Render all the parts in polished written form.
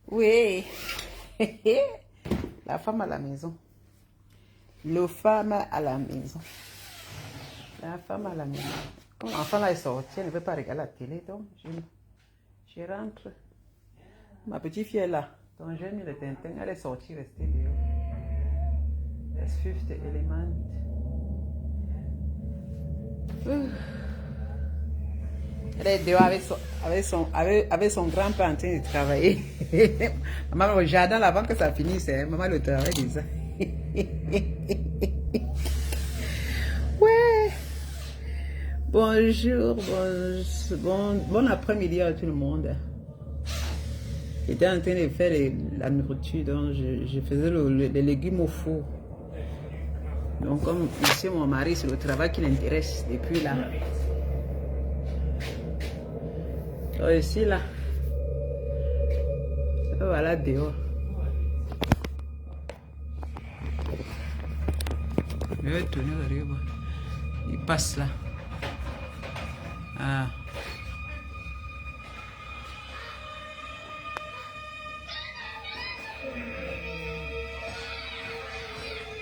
Oui, la femme à la maison. Le femme à la maison. La femme à la maison. Comme l'enfant là est sorti, elle ne veut pas regarder la télé, donc je rentre. Ma petite fille est là. Donc j'ai mis le tintin, elle est sortie, restée dehors. Let's fifth element. Elle est dehors avec son grand-père en train de travailler. Maman, au jardin, avant que ça finisse, hein. Maman, le travail déjà. Ouais. Bonjour, bon après-midi à tout le monde. J'étais en train de faire la nourriture, donc je faisais les légumes au four. Donc comme ici, mon mari, c'est le travail qui l'intéresse depuis là. Donc ici, là. Voilà, dehors. Je vais tourner derrière. Il passe là. Ah.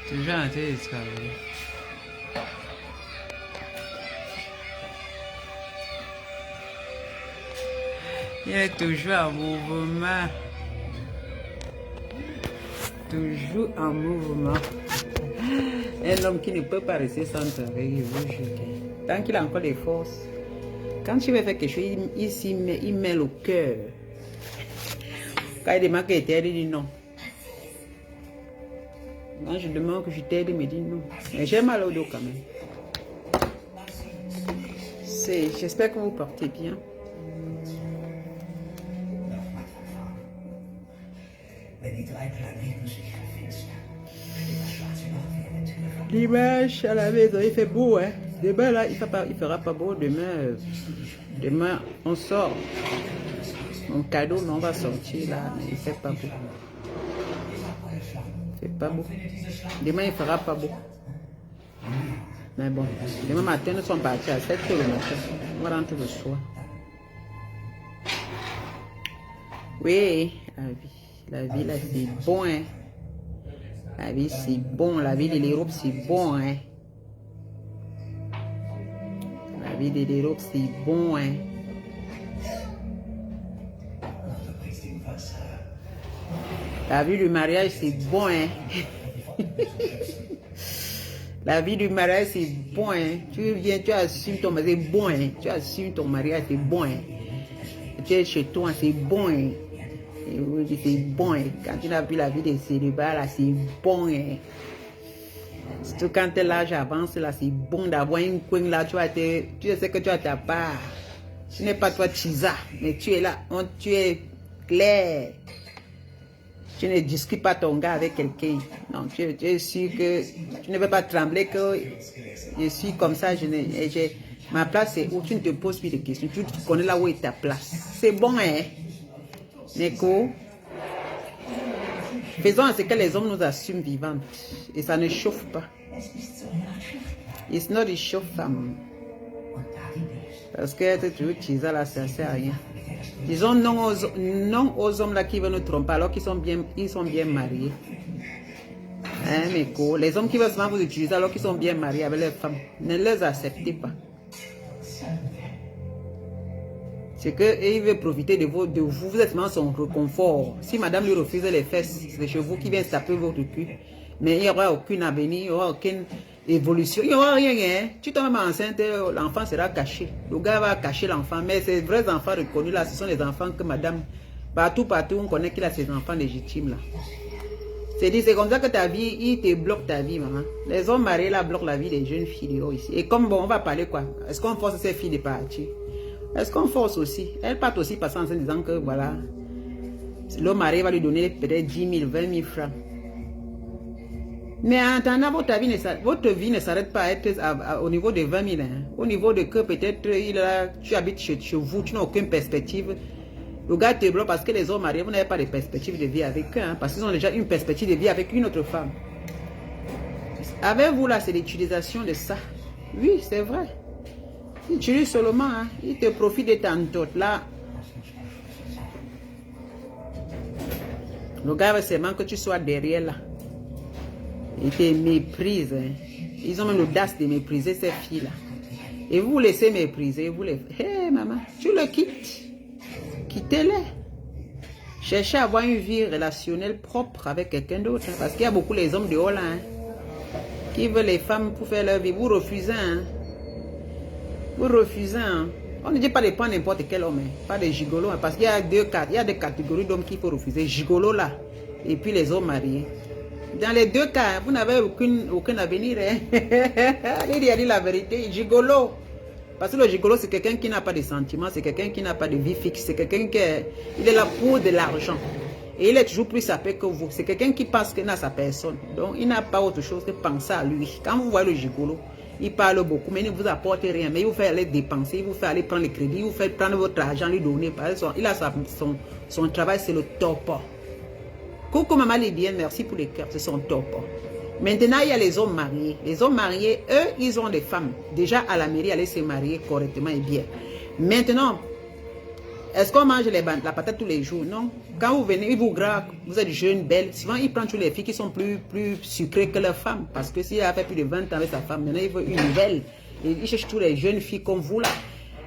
Toujours en train de travailler. Il est toujours en mouvement. Toujours en mouvement. Un homme qui ne peut pas rester sans travailler, vous jure. Tant qu'il a encore des forces. Quand tu veux faire quelque chose, il met le cœur. Quand il demande qu'il t'aide, il dit non. Quand je demande que je t'aide, il me dit non. Mais j'ai mal au dos quand même. J'espère que vous portez bien. L'image à la maison, il fait beau, hein. Demain, là, il fera pas beau. Demain, on sort. Mon cadeau, on va sortir là, mais il fait pas beau. Il fait pas beau. Demain, il fera pas beau. Mais bon, demain matin, nous sommes partis à 7 h le matin. On va rentrer le soir. Oui, la vie là, c'est bon, hein. La vie, c'est bon. La vie de l'Europe, c'est bon, hein. La vie de l'Europe, c'est bon, hein. La vie du mariage, c'est bon, hein. La vie du mariage, c'est bon, hein. Tu viens, tu assumes ton mariage, c'est bon, hein. Tu assumes ton mariage, c'est bon, hein. Tu es chez toi, c'est bon, hein. C'est bon, hein. Quand tu as vu la vie des célibats, là, c'est bon, hein. Surtout quand l'âge avance, là, c'est bon d'avoir une coin là, tu sais que tu as ta part. Tu n'es pas toi Chisa, mais tu es là, tu es clair. Tu ne discutes pas ton gars avec quelqu'un. Non, tu es sûr que tu ne veux pas trembler que je suis comme ça, ma place c'est où tu ne te poses plus de questions. Tu connais là où est ta place. C'est bon, hein? Neko, faisons ce que les hommes nous assument vivantes. Et ça ne chauffe pas. It's not a chauffe femme. Parce que être toujours Chisa là, ça ne sert à rien. Disons non aux hommes là qui veulent nous tromper alors qu'ils sont bien mariés. Hein, mes co, les hommes qui veulent souvent vous utiliser alors qu'ils sont bien mariés avec leurs femmes, ne les acceptez pas. C'est qu'il veut profiter de vous, vous êtes vraiment son réconfort. Si madame lui refuse les fesses, c'est chez vous qui vient taper votre cul. Mais il n'y aura aucune avenir, il n'y aura aucune évolution, il n'y aura rien. Hein. Tu tombes même enceinte, l'enfant sera caché. Le gars va cacher l'enfant, mais ces vrais enfants reconnus là, ce sont les enfants que madame, partout, on connaît qu'il a ses enfants légitimes là. C'est comme ça que ta vie, il te bloque ta vie, maman. Les hommes mariés là bloquent la vie des jeunes filles ici. Et comme bon, on va parler quoi? Est-ce qu'on force ces filles de partir? Est-ce qu'on force aussi? Elles partent aussi parce en disant que voilà, l'homme marié va lui donner peut-être 10 000, 20 000 francs. Mais en attendant, votre vie ne s'arrête pas à être au niveau de 20 000. Hein. Au niveau de que peut-être tu habites chez vous, tu n'as aucune perspective. Le gars te bloque parce que les hommes mariés, vous n'avez pas de perspective de vie avec eux. Hein, parce qu'ils ont déjà une perspective de vie avec une autre femme. Avec vous là, c'est l'utilisation de ça. Oui, c'est vrai. Il utilise seulement, hein. Il te profite de ta tante là. Le gars veut seulement que tu sois derrière là. Il te méprise. Hein. Ils ont même l'audace de mépriser ces filles là. Et vous laissez mépriser, vous les... Hé maman, tu le quittes. Quittez-les. Cherchez à avoir une vie relationnelle propre avec quelqu'un d'autre. Hein, parce qu'il y a beaucoup les hommes de haut là. Hein, qui veulent les femmes pour faire leur vie. Vous refusez. Hein. Vous refusez. Hein. On ne dit pas de prendre n'importe quel homme. Hein, pas de gigolo. Hein, parce qu'il y a des catégories d'hommes qu'il faut refuser. Gigolo là. Et puis les hommes mariés. Dans les deux cas, vous n'avez aucun avenir. Hein. Il a dit la vérité. Gigolo. Parce que le gigolo, c'est quelqu'un qui n'a pas de sentiments, c'est quelqu'un qui n'a pas de vie fixe, c'est quelqu'un qui est là pour de l'argent. Et il est toujours plus sapé que vous. C'est quelqu'un qui pense qu'il n'a sa personne. Donc, il n'a pas autre chose que penser à lui. Quand vous voyez le gigolo, il parle beaucoup, mais il ne vous apporte rien. Mais il vous fait aller dépenser, il vous fait aller prendre le crédit, il vous fait prendre votre argent, lui donner. Par exemple, il a son travail, c'est le top. Coucou maman Libyenne, merci pour les cœurs, c'est son top. Maintenant, il y a les hommes mariés. Les hommes mariés, eux, ils ont des femmes. Déjà, à la mairie, aller se marier correctement et bien. Maintenant, est-ce qu'on mange la patate tous les jours? Non. Quand vous venez, ils vous grappent, vous êtes jeune, belle. Souvent, ils prennent toutes les filles qui sont plus sucrées que leurs femmes. Parce que s'il a fait plus de 20 ans avec sa femme, maintenant, il veut une nouvelle. Et il cherche toutes les jeunes filles comme vous, là.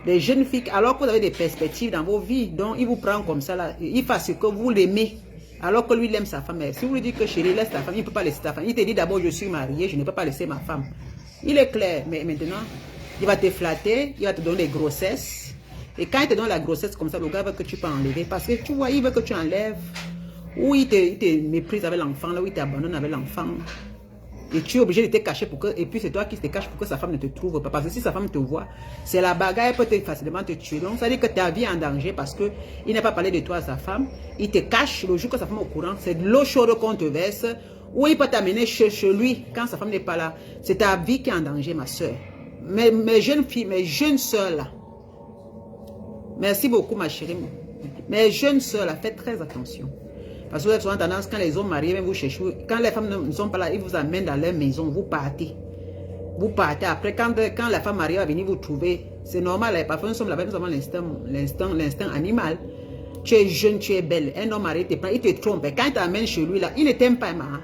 Les jeunes filles, alors que vous avez des perspectives dans vos vies, donc il vous prend comme ça, là. Il fait ce que vous l'aimez. Alors que lui, il aime sa femme. Si vous lui dites que chérie, laisse ta femme, il ne peut pas laisser ta femme. Il te dit d'abord, je suis marié, je ne peux pas laisser ma femme. Il est clair, mais maintenant, il va te flatter, il va te donner des grossesses. Et quand il te donne la grossesse comme ça, le gars veut que tu peux enlever. Parce que tu vois, il veut que tu enlèves. Ou il te méprise avec l'enfant, là où il t'abandonne avec l'enfant. Et tu es obligé de te cacher pour que... Et puis c'est toi qui te caches pour que sa femme ne te trouve pas. Parce que si sa femme te voit, c'est la bagarre, elle peut facilement te tuer. Donc ça veut dire que ta vie est en danger parce qu'il n'a pas parlé de toi à sa femme. Il te cache le jour que sa femme est au courant. C'est de l'eau chaude qu'on te verse. Ou il peut t'amener chez lui quand sa femme n'est pas là. C'est ta vie qui est en danger, ma soeur. Mes jeunes filles, mes jeunes soeurs là. Merci beaucoup, ma chérie. Mes jeunes soeurs là, faites très attention. Parce que vous avez souvent tendance, quand les hommes mariés, vous cherchez, quand les femmes ne sont pas là, ils vous amènent dans leur maison, vous partez. Vous partez. Après, quand la femme mariée va venir vous trouver, c'est normal. Parfois, nous sommes là-bas, nous avons l'instinct animal. Tu es jeune, tu es belle. Un homme marié te prend, il te trompe. Quand il t'amène chez lui, là, il ne t'aime pas, maman.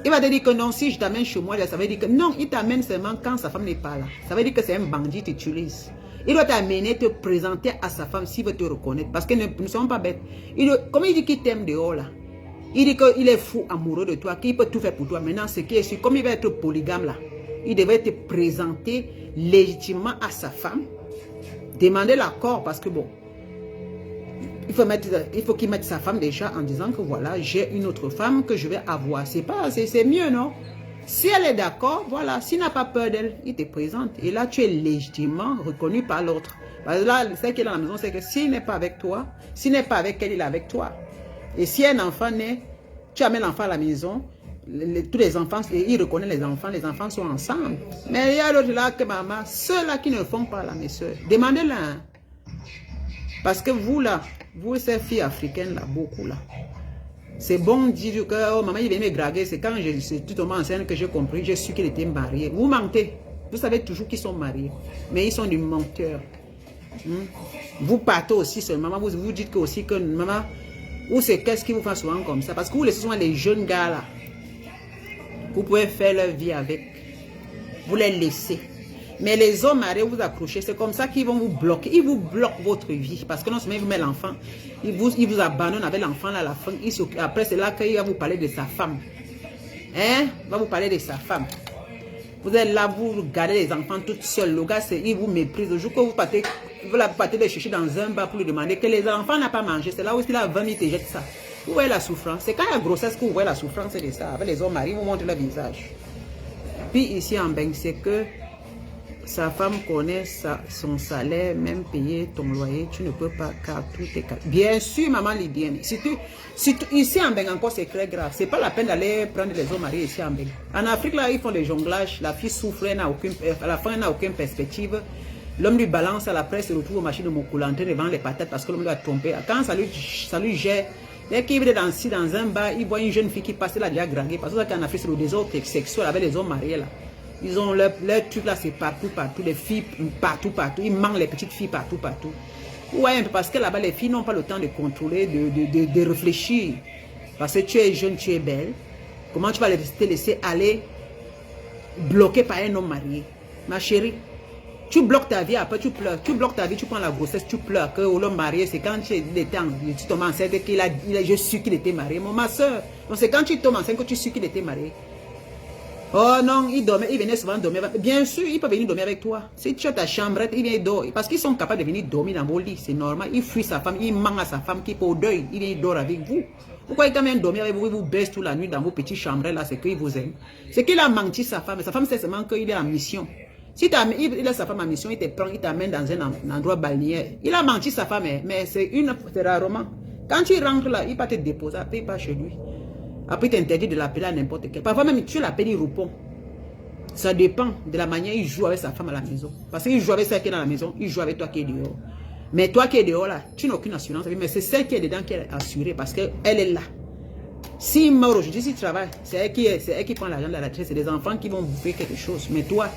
Il va te dire que non, si je t'amène chez moi, là, ça veut dire que non, il t'amène seulement quand sa femme n'est pas là. Ça veut dire que c'est un bandit qui t'utilise. Il doit t'amener, te présenter à sa femme s'il veut te reconnaître. Parce que nous ne sommes pas bêtes. Comme il dit qu'il t'aime dehors là. Il dit qu'il est fou amoureux de toi, qu'il peut tout faire pour toi. Maintenant, ce qui est sûr, comme il va être polygame là, il devait te présenter légitimement à sa femme. Demander l'accord parce que bon, il faut qu'il mette sa femme déjà en disant que voilà, j'ai une autre femme que je vais avoir. C'est mieux, non? Si elle est d'accord, voilà, s'il n'a pas peur d'elle, il te présente. Et là, tu es légitimement reconnu par l'autre. Parce que là, ce qui est dans la maison, c'est que s'il n'est pas avec toi, s'il n'est pas avec elle, il est avec toi. Et si un enfant naît, tu amènes l'enfant à la maison, tous les enfants, il reconnaît les enfants sont ensemble. Mais il y a l'autre là que maman, ceux-là qui ne le font pas là, mes soeurs, demandez-la. Hein. Parce que vous là, vous ces filles africaines là, beaucoup là, c'est bon de dire que oh, maman il vient me draguer. C'est quand je suis tout au moins enceinte que j'ai compris, j'ai su qu'il était marié. Vous mentez. Vous savez toujours qu'ils sont mariés. Mais ils sont des menteurs. Vous partez aussi seulement. Vous dites que aussi que maman, ou c'est qu'est-ce qui vous fait souvent comme ça. Parce que vous laissez souvent les jeunes gars là. Vous pouvez faire leur vie avec. Vous les laissez. Mais les hommes mariés, vous accrochez. C'est comme ça qu'ils vont vous bloquer. Ils vous bloquent votre vie. Parce que non seulement ils vous mettent l'enfant, ils vous abandonnent avec l'enfant à la fin. Après, c'est là qu'il va vous parler de sa femme. Hein? Il va vous parler de sa femme. Vous êtes là, vous gardez les enfants toutes seules. Le gars, il vous méprise. Le jour que vous partez les chercher dans un bar pour lui demander que les enfants n'ont pas mangé. C'est là où il a 20 minutes et jette ça. Vous voyez la souffrance. C'est quand il y a grossesse que vous voyez la souffrance de ça. Avec les hommes mariés, vous montrez le visage. Puis ici en Beng, c'est que sa femme connaît son salaire, même payer ton loyer, tu ne peux pas car tout est calme. Bien sûr, maman libyenne. Ici en Beng encore, c'est très grave. C'est pas la peine d'aller prendre les hommes mariés ici en Beng. En Afrique, là, ils font des jonglages. La fille souffre, à la fin, elle n'a aucune perspective. L'homme lui balance à la presse, se retrouve aux machines de Mokoulante devant les patates parce que l'homme lui a trompé. Quand ça lui gère, dès qu'il est dans un bar, il voit une jeune fille qui passe, il a déjà dragué. Parce que qu'en Afrique, c'est le désordre sexuel avec les hommes mariés là. Ils ont leur truc là, c'est partout. Les filles partout. Ils mangent les petites filles partout. Ouais, parce que là-bas, les filles n'ont pas le temps de contrôler, de réfléchir. Parce que tu es jeune, tu es belle. Comment tu vas te laisser aller bloqué par un homme marié? Ma chérie, tu bloques ta vie, après tu pleures. Tu bloques ta vie, tu prends la grossesse, tu pleures. Que l'homme marié, c'est quand tu tombes enceinte, je suis qu'il était marié. Ma soeur, c'est quand tu tombes enceinte que tu suis qu'il était marié. Oh non, il venait souvent dormir. Bien sûr, il peut venir dormir avec toi. Si tu as ta chambrette, il vient dormir. Parce qu'ils sont capables de venir dormir dans vos lits, c'est normal. Il fuit sa femme, il ment à sa femme qui est au deuil. Il vient dormir avec vous. Pourquoi il quand même dormir avec vous, il vous baisse toute la nuit dans vos petites chambrettes là, c'est qu'il vous aime. C'est qu'il a menti sa femme. Sa femme sait seulement qu'il est en mission. Si il a sa femme en mission, il te prend, il t'amène dans un endroit balnéaire. Il a menti sa femme, mais c'est rarement. Quand tu rentres là, il va te déposer, après il part chez lui. Après, il t'interdit de l'appeler à n'importe quel. Parfois même, tu l'appelles, il répond. Ça dépend de la manière il joue avec sa femme à la maison. Parce qu'il joue avec celle qui est dans la maison, il joue avec toi qui est dehors. Mais toi qui es dehors là, tu n'as aucune assurance. Mais c'est celle qui est dedans qui est assurée parce qu'elle est là. S'il meurt aujourd'hui, s'il travaille, c'est elle qui prend l'argent de la retraite. C'est des enfants qui vont bouffer quelque chose. Mais toi,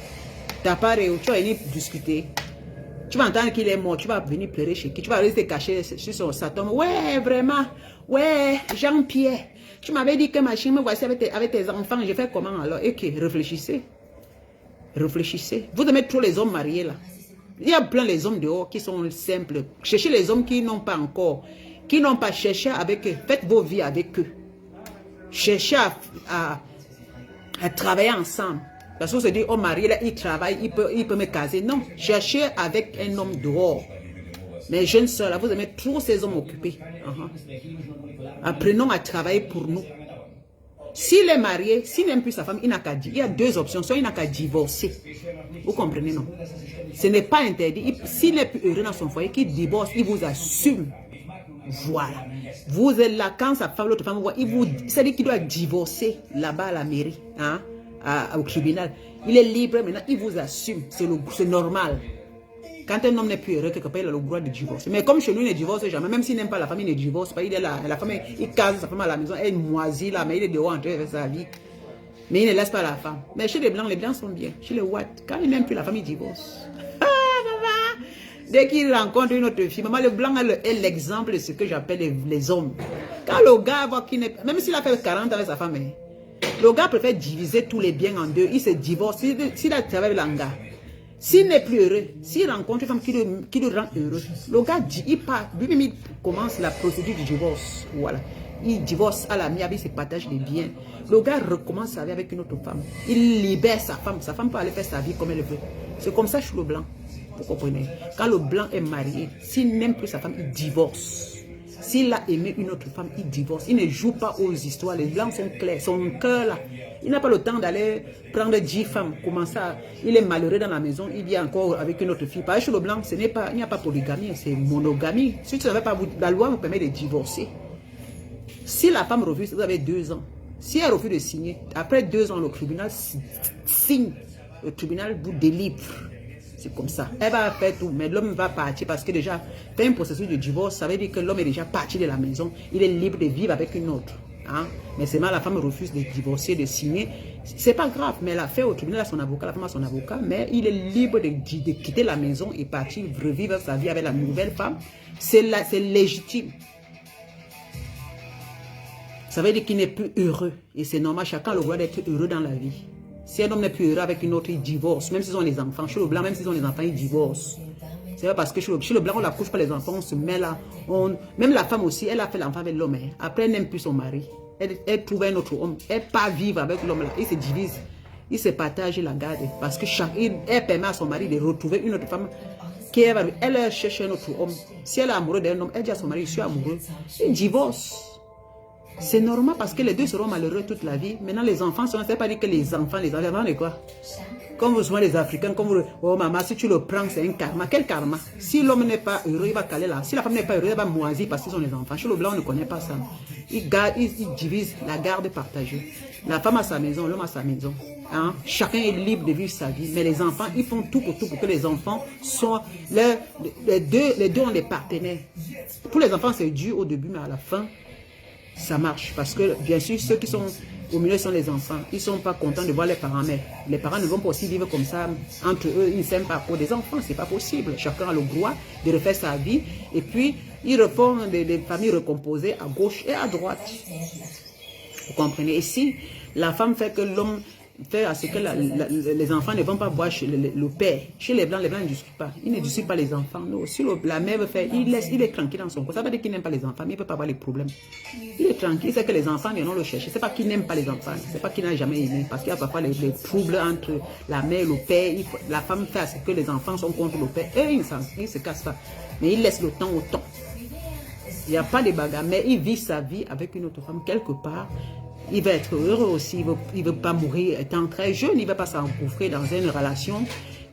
tu n'as pas réussi, tu vas venir discuter. Tu vas entendre qu'il est mort, tu vas venir pleurer chez qui. Tu vas rester caché sur sa tombe. Ouais, vraiment. Ouais, Jean-Pierre. Tu m'avais dit que ma chérie me voici avec tes enfants. Je fais comment alors? Ok, réfléchissez. Réfléchissez. Vous aimez trop les hommes mariés là. Il y a plein les hommes dehors qui sont simples. Cherchez les hommes qui n'ont pas encore, qui n'ont pas cherché avec eux. Faites vos vies avec eux. Cherchez à travailler ensemble. Parce qu'on se dit, oh marié là, il travaille, il peut me caser. Non, cherchez avec un homme dehors. Mes jeunes soeurs là, vous aimez trop ces hommes occupés. Apprenons à travailler pour nous. S'il est marié, s'il n'aime plus sa femme, il n'a qu'à dire. Il y a deux options. Soit il n'a qu'à divorcer. Vous comprenez, non? Ce n'est pas interdit. S'il n'est plus heureux dans son foyer, qu'il divorce, il vous assume. Voilà. Vous êtes là, quand sa femme, l'autre femme, c'est-à-dire qu'il doit divorcer là-bas à la mairie, hein, au tribunal. Il est libre maintenant, il vous assume. C'est normal. Quand un homme n'est plus heureux, quelque part, il a le droit de divorcer. Mais comme chez nous, il ne divorce jamais. Même s'il n'aime pas la famille, il ne divorce pas. Il est là. La femme, il case sa femme à la maison. Elle est moisie là, mais il est dehors en train de faire sa vie. Mais il ne laisse pas la femme. Mais chez les blancs sont bien. Chez les Ouatt, quand il n'aime plus la femme, il divorce. Ah, maman! Dès qu'il rencontre une autre fille, maman, le blanc est l'exemple de ce que j'appelle les hommes. Quand le gars voit qu'il n'est... Même s'il a fait 40 avec sa femme, le gars préfère diviser tous les biens en deux. Il se divorce. S'il a travaillé avec l'anga, s'il n'est plus heureux, s'il rencontre une femme qui le rend heureux, le gars dit, il part, lui-même il commence la procédure du divorce. Voilà. Il divorce à l'amiable, il se partage les biens. Le gars recommence sa vie avec une autre femme. Il libère sa femme peut aller faire sa vie comme elle veut. C'est comme ça chez le blanc. Vous comprenez? Quand le blanc est marié, s'il n'aime plus sa femme, il divorce. S'il a aimé une autre femme, il divorce. Il ne joue pas aux histoires. Les blancs sont clairs. Son cœur là. Il n'a pas le temps d'aller prendre 10 femmes. Comment ça? Il est malheureux dans la maison. Il vit encore avec une autre fille. Par exemple, chez le blanc, il n'y a pas polygamie. C'est monogamie. Si tu ne savais pas, la loi vous permet de divorcer. Si la femme refuse, vous avez 2 ans. Si elle refuse de signer, après 2 ans, le tribunal signe. Le tribunal vous délivre. C'est comme ça. Elle va faire tout, mais l'homme va partir parce que déjà, faire un processus de divorce, ça veut dire que l'homme est déjà parti de la maison. Il est libre de vivre avec une autre. Hein? Mais seulement la femme refuse de divorcer, de signer. C'est pas grave, mais elle a fait au tribunal à son avocat, la femme a son avocat, mais il est libre de quitter la maison et partir revivre sa vie avec la nouvelle femme. C'est légitime. Ça veut dire qu'il n'est plus heureux. Et c'est normal, chacun a le droit d'être heureux dans la vie. Si un homme n'est plus heureux avec une autre, il divorce. Même s'ils ont les enfants. Chez le blanc, même s'ils ont les enfants, ils divorcent. C'est pas parce que chez le blanc, on n'accouche pas les enfants, on se met là. Même la femme aussi, elle a fait l'enfant avec l'homme. Hein. Après, elle n'aime plus son mari. Elle trouve un autre homme. Elle part vivre avec l'homme là. Ils se divisent. Ils se partagent et la gardent. Parce que elle permet à son mari de retrouver une autre femme. Elle cherche un autre homme. Si elle est amoureuse d'un homme, elle dit à son mari, je suis amoureux. Ils divorcent. C'est normal parce que les deux seront malheureux toute la vie. Maintenant, les enfants, ça ne veut pas dire que les enfants de quoi? Comme vous souvent les Africains, comme vous, oh maman, si tu le prends, c'est un karma. Quel karma? Si l'homme n'est pas heureux, il va caler là. Si la femme n'est pas heureuse, elle va moisir parce qu'ils ont les enfants. Chez le blanc, on ne connaît pas ça. Ils divisent la garde partagée. La femme a sa maison, l'homme a sa maison. Hein? Chacun est libre de vivre sa vie. Mais les enfants, ils font tout pour que les enfants soient... Les deux ont des partenaires. Pour les enfants, c'est dur au début, mais à la fin, ça marche. Parce que, bien sûr, ceux qui sont au milieu sont les enfants. Ils ne sont pas contents de voir les parents. Mais les parents ne vont pas aussi vivre comme ça. Entre eux, ils ne s'aiment pas pour des enfants. Ce n'est pas possible. Chacun a le droit de refaire sa vie. Et puis, ils reforment des familles recomposées à gauche et à droite. Vous comprenez? Et si la femme fait que l'homme fait à ce que les enfants ne vont pas voir chez le père. Chez les blancs ne discutent pas. Ils ne discutent pas les enfants. Non. Si la mère veut faire, il est tranquille dans son coin. Ça veut dire qu'il n'aime pas les enfants, mais il ne peut pas avoir les problèmes. Il est tranquille, il sait que les enfants viendront le chercher. Ce n'est pas qu'il n'aime pas les enfants. Ce n'est pas qu'il n'a jamais aimé. Parce qu'il y a parfois les troubles entre la mère et le père. La femme fait à ce que les enfants sont contre le père. Et ils ne se cassent pas. Mais il laisse le temps au temps. Il n'y a pas de bagarre. Mais il vit sa vie avec une autre femme quelque part. Il va être heureux aussi, il ne veut pas mourir étant très jeune, il ne va pas s'engouffrer dans une relation.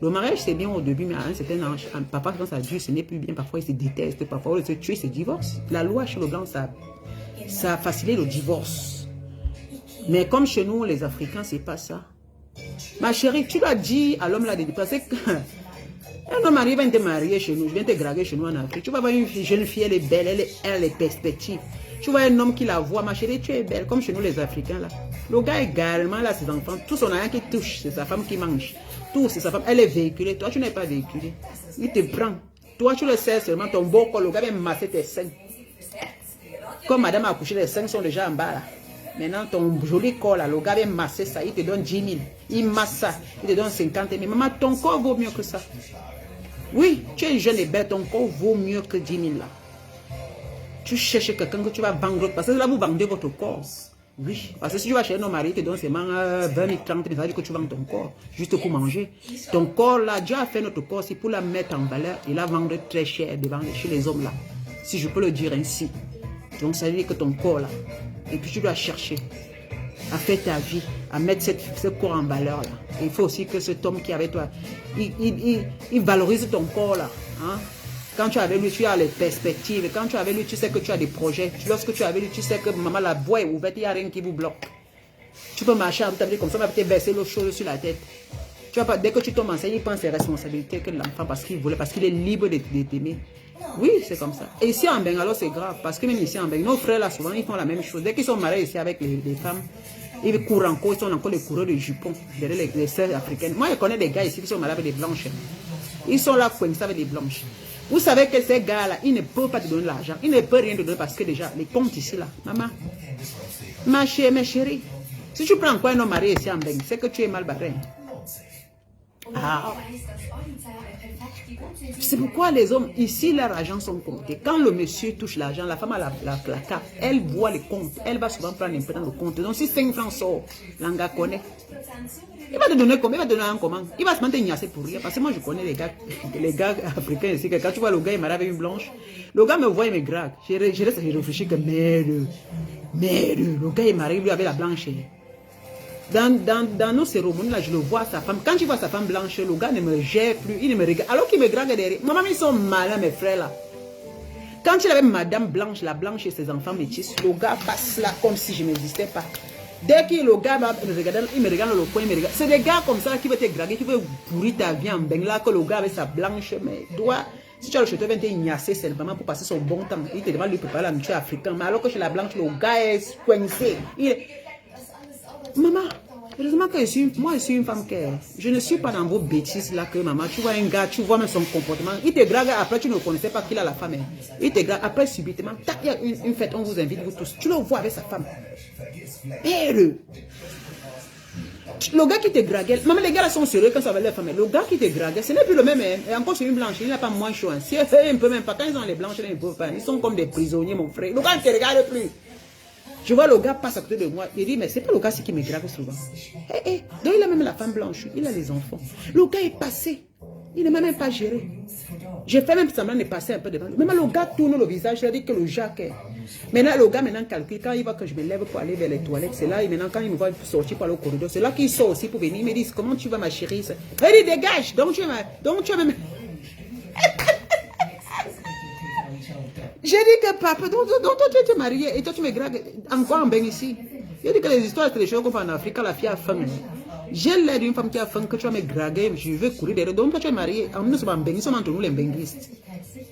Le mariage, c'est bien au début, mais à un certain âge, papa, quand ça dure, ce n'est plus bien. Parfois, il se déteste, parfois, il se tue, il se divorce. La loi chez le blanc, ça facilite le divorce. Mais comme chez nous, les Africains, ce n'est pas ça. Ma chérie, tu dois dire à l'homme là de déplacer que... Un homme arrive à te marier chez nous, je viens te draguer chez nous en Afrique. Tu vas voir une jeune fille, elle est belle, elle a les perspectives. Tu vois un homme qui la voit, ma chérie, tu es belle, comme chez nous les Africains là. Le gars également, là, ses enfants, tout son argent qui touche, c'est sa femme qui mange. Tout, c'est sa femme, elle est véhiculée. Toi, tu n'es pas véhiculé. Il te prend. Toi, tu le sais seulement, ton beau corps, le gars vient masser tes seins. Comme madame a accouché, les seins sont déjà en bas là. Maintenant, ton joli corps là, le gars vient masser ça, il te donne 10 000. Il masse ça, il te donne 50 000. Maman, ton corps vaut mieux que ça. Oui, tu es jeune et belle, ton corps vaut mieux que 10 000 là. Tu cherches quelqu'un que tu vas vendre, parce que là vous vendez votre corps. Oui, parce que si tu vas chez un homme marié, il te donne seulement 20 000, 30 000, ça veut dire que tu vends ton corps, juste pour manger. Ton corps là, Dieu a fait notre corps, c'est pour la mettre en valeur et la vendre très cher devant chez les hommes là. Si je peux le dire ainsi. Donc ça veut dire que ton corps là, et puis tu dois chercher à faire ta vie, à mettre ce corps en valeur là. Et il faut aussi que cet homme qui est avec toi, il valorise ton corps là. Hein? Quand tu es avec lui, tu as les perspectives. Quand tu es avec lui, tu sais que tu as des projets. Lorsque tu es avec lui, tu sais que maman, la voie est ouverte, il n'y a rien qui vous bloque. Tu peux marcher à ta vie comme ça, mais tu vas verser l'eau chaude sur la tête. Tu vas pas, dès que tu tombes enceinte, il prend ses responsabilités que l'enfant parce qu'il voulait, parce qu'il est libre de t'aimer. Oui, c'est comme ça. Et ici en Bengalo, c'est grave. Parce que même ici en Bengalo, nos frères là, souvent, ils font la même chose. Dès qu'ils sont mariés ici avec les femmes, ils courent encore, ils sont encore les coureurs de jupons derrière les sœurs africaines. Moi, je connais des gars ici qui sont mariés avec des blanches. Ils sont là coincés avec des blanches. Vous savez que ces gars-là, ils ne peuvent pas te donner l'argent. Ils ne peuvent rien te donner parce que déjà, les comptes ici, là, maman, ma chérie, si tu prends quoi un homme marié ici en Beng, c'est que tu es mal barré. Ah. C'est pourquoi les hommes, ici, leurs argent sont comptés. Quand le monsieur touche l'argent, la femme a la carte, elle voit les comptes. Elle va souvent prendre un peu dans le compte. Donc si 5 francs sort, l'anga connaît. Il va te donner combien? Il va te donner un comment? Il va se maintenir pour rien. Parce que moi, je connais les gars africains ici. Que quand tu vois le gars, il m'arrive avec une blanche. Le gars me voit, il me grague. Je réfléchis que merde. Le gars, il m'arrive lui avec la blanche. Dans nos cérémonies, là, je le vois, sa femme. Quand tu vois sa femme blanche, le gars ne me gère plus. Il ne me regarde. Alors qu'il me grague derrière. Maman, ils sont malins, mes frères, là. Quand il avait madame blanche, la blanche et ses enfants métis, le gars passe là comme si je n'existais pas. Dès que le gars il me regarde dans le coin, il me regarde. C'est des gars comme ça qui veulent te draguer, qui veulent pourrir ta vie en Bengla, que le gars avec sa blanche, mais toi, si tu as le château, il vient te ignasser seulement pour passer son bon temps. Il te demande de lui préparer la nourriture africaine. Mais alors que chez la blanche, le gars est coincé. Maman, Heureusement que moi, je suis une femme qui je ne suis pas dans vos bêtises là que maman, tu vois un gars, tu vois même son comportement. Il te drague, après tu ne connaissais pas qu'il a la femme. Hein. Il te drague, après subitement, tac, il y a une fête, on vous invite vous tous. Tu le vois avec sa femme. Et le gars qui te draguait, même les gars là sont sérieux quand ça va leur femme. Le gars qui te draguait, ce n'est plus le même. Hein. Et encore sur une blanche, il n'a pas moins chaud. Hein. Si elle fait un peu même pas, quand ils ont les blanches, ils ne peuvent pas. Ils sont comme des prisonniers, mon frère. Le gars ne te regarde plus. Je vois le gars passe à côté de moi. Il dit, mais c'est pas le gars qui me drague souvent. Donc il a même la femme blanche. Il a les enfants. Le gars est passé. Il ne m'a même pas géré. J'ai fait même semblant de passer un peu devant. Même le gars tourne le visage. Il a dit que le Jacques est. Maintenant, le gars maintenant calcule. Quand il voit que je me lève pour aller vers les toilettes, c'est là. Et maintenant, quand il me voit sortir par le corridor, c'est là qu'il sort aussi pour venir. Il me dit, comment tu vas ma chérie? Il dit, dégage. Donc tu vas même. J'ai dit que papa, donc toi tu es marié et toi tu me dragues encore en bain ici. J'ai dit que les histoires, c'est les choses qu'on fait en Afrique, quand la fille a faim. J'ai l'air d'une femme qui a faim, que tu vas me draguer, je veux courir derrière. Donc toi tu es marié, nous sommes en bain, nous sommes entre nous les benguistes.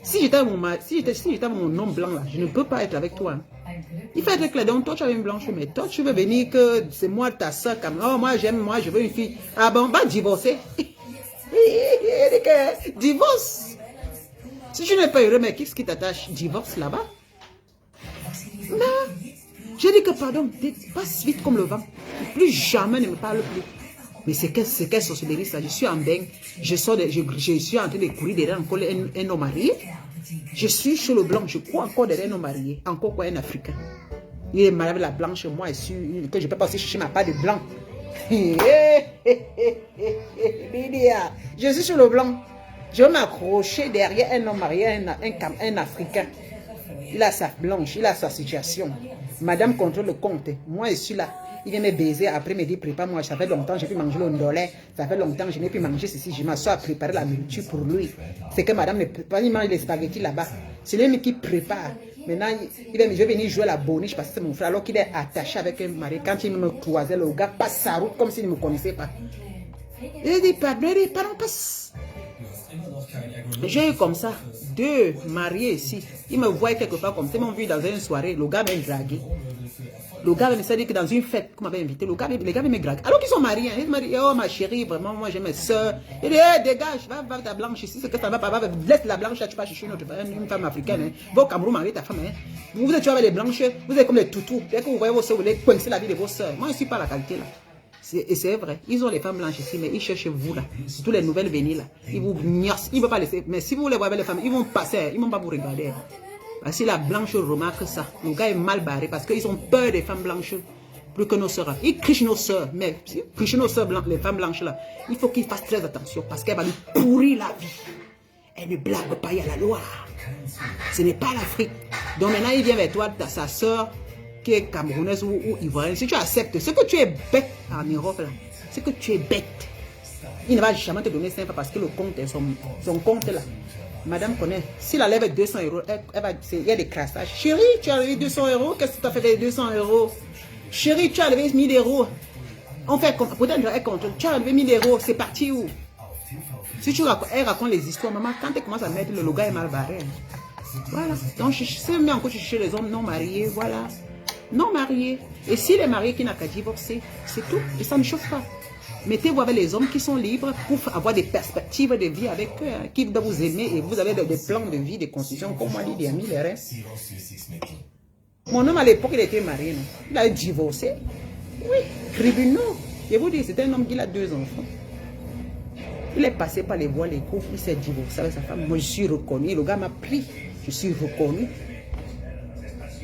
Si j'étais mon homme blanc là, je ne peux pas être avec toi. Il faut être clair, donc toi tu as une blanche, mais toi tu veux venir que c'est moi ta soeur, comme oh moi j'aime, moi je veux une fille. Ah bon, va divorcer. Il dit que divorce. Si je n'ai pas heureux, mais qu'est-ce qui t'attache? Divorce là-bas? Non. J'ai dit que pardon, passe vite comme le vent. Plus jamais ne me parle plus. Mais c'est quelle sorcellerie ça? Je suis en bain, je suis en train de courir derrière encore un homme marié. Je suis chez le blanc, je cours encore derrière un homme marié. Encore quoi, un Africain. Il est marié avec la blanche, moi, je suis que je ne peux pas aussi chercher ma part de blanc. Je suis sur le blanc. Je vais m'accrocher derrière un homme marié, un Africain. Il a sa blanche, il a sa situation. Madame contrôle le compte. Moi, je suis là. Il vient me baiser. Après, il me dit, prépare-moi. Ça fait longtemps que je n'ai plus mangé le ndolé. Ça fait longtemps que je n'ai plus mangé ceci. Je m'assois à préparer la nourriture pour lui. C'est que madame ne prépare pas. Il mange les spaghettis là-bas. C'est lui qui prépare. Maintenant, je vais venir jouer la boniche parce que c'est mon frère. Alors qu'il est attaché avec un mari. Quand il me croisait, le gars passe sa route comme s'il ne me connaissait pas. Il dit, pardon, passe. J'ai eu comme ça 2 mariés ici. Ils me voient quelque part comme ça. Ils m'ont vu dans une soirée. Le gars m'a dragué. Le gars me dit que dans une fête qu'on m'avait invité, les gars me draguent. Alors qu'ils sont mariés. Ils me disent, oh ma chérie, vraiment, moi j'aime mes soeurs. Il dit, hey, dégage, va ta blanche ici. C'est que ça va pas. Laisse la blanche, tu vas chercher une femme africaine. Hein. Va au Cameroun marier ta femme. Hein. Vous êtes avec les blanches, vous êtes comme les toutous. Dès que vous voyez vos soeurs, vous voulez coincer la vie de vos soeurs. Moi je ne suis pas la qualité là. Et c'est vrai, ils ont les femmes blanches ici, mais ils cherchent vous là. Surtout les nouvelles venues là. Ils vous gnassent, ils ne veulent pas laisser. Mais si vous les voyez les femmes, ils vont passer, ils ne vont pas vous regarder. Parce que la blanche remarque ça. Le gars est mal barré parce qu'ils ont peur des femmes blanches plus que nos soeurs. Ils crient nos soeurs, mais si ils crient nos soeurs, les femmes blanches là, il faut qu'ils fassent très attention parce qu'elle va lui pourrir la vie. Elle ne blague pas, il y a la loi. Ce n'est pas l'Afrique. Donc maintenant, il vient vers toi, sa soeur qui est camerounaise ou ivoirienne. Si tu acceptes, ce que tu es bête en Europe là, c'est que tu es bête. Il ne va jamais te donner 5 parce que le compte est son compte là. Madame connaît, s'il enlève 200 €, il y a des crassages. Chérie, tu as levé 200 €, qu'est-ce que tu as fait avec 200 €? Chérie, tu as levé 1000 €. On fait comme, peut-être elle contrôle, tu as levé 1000 €, c'est parti où? Si elle raconte les histoires, maman, quand elle commence à mettre le gars est mal barré. Voilà, donc je sais même encore chercher les hommes non mariés, voilà. Non mariés. Et s'il est marié qui n'a qu'à divorcer, c'est tout, et ça ne chauffe pas. Mettez-vous avec les hommes qui sont libres pour avoir des perspectives de vie avec eux, hein, qui doivent vous aimer et vous avez des plans de vie, des constructions, comme moi, Lydia Miller. Mon homme à l'époque, il était marié, non? Il a divorcé. Oui, tribunaux. Je vous dis, c'est un homme qui a 2 enfants. Il est passé par les voies légaux, il s'est divorcé avec sa femme. Moi, je suis reconnu. Le gars m'a pris. Je suis reconnu.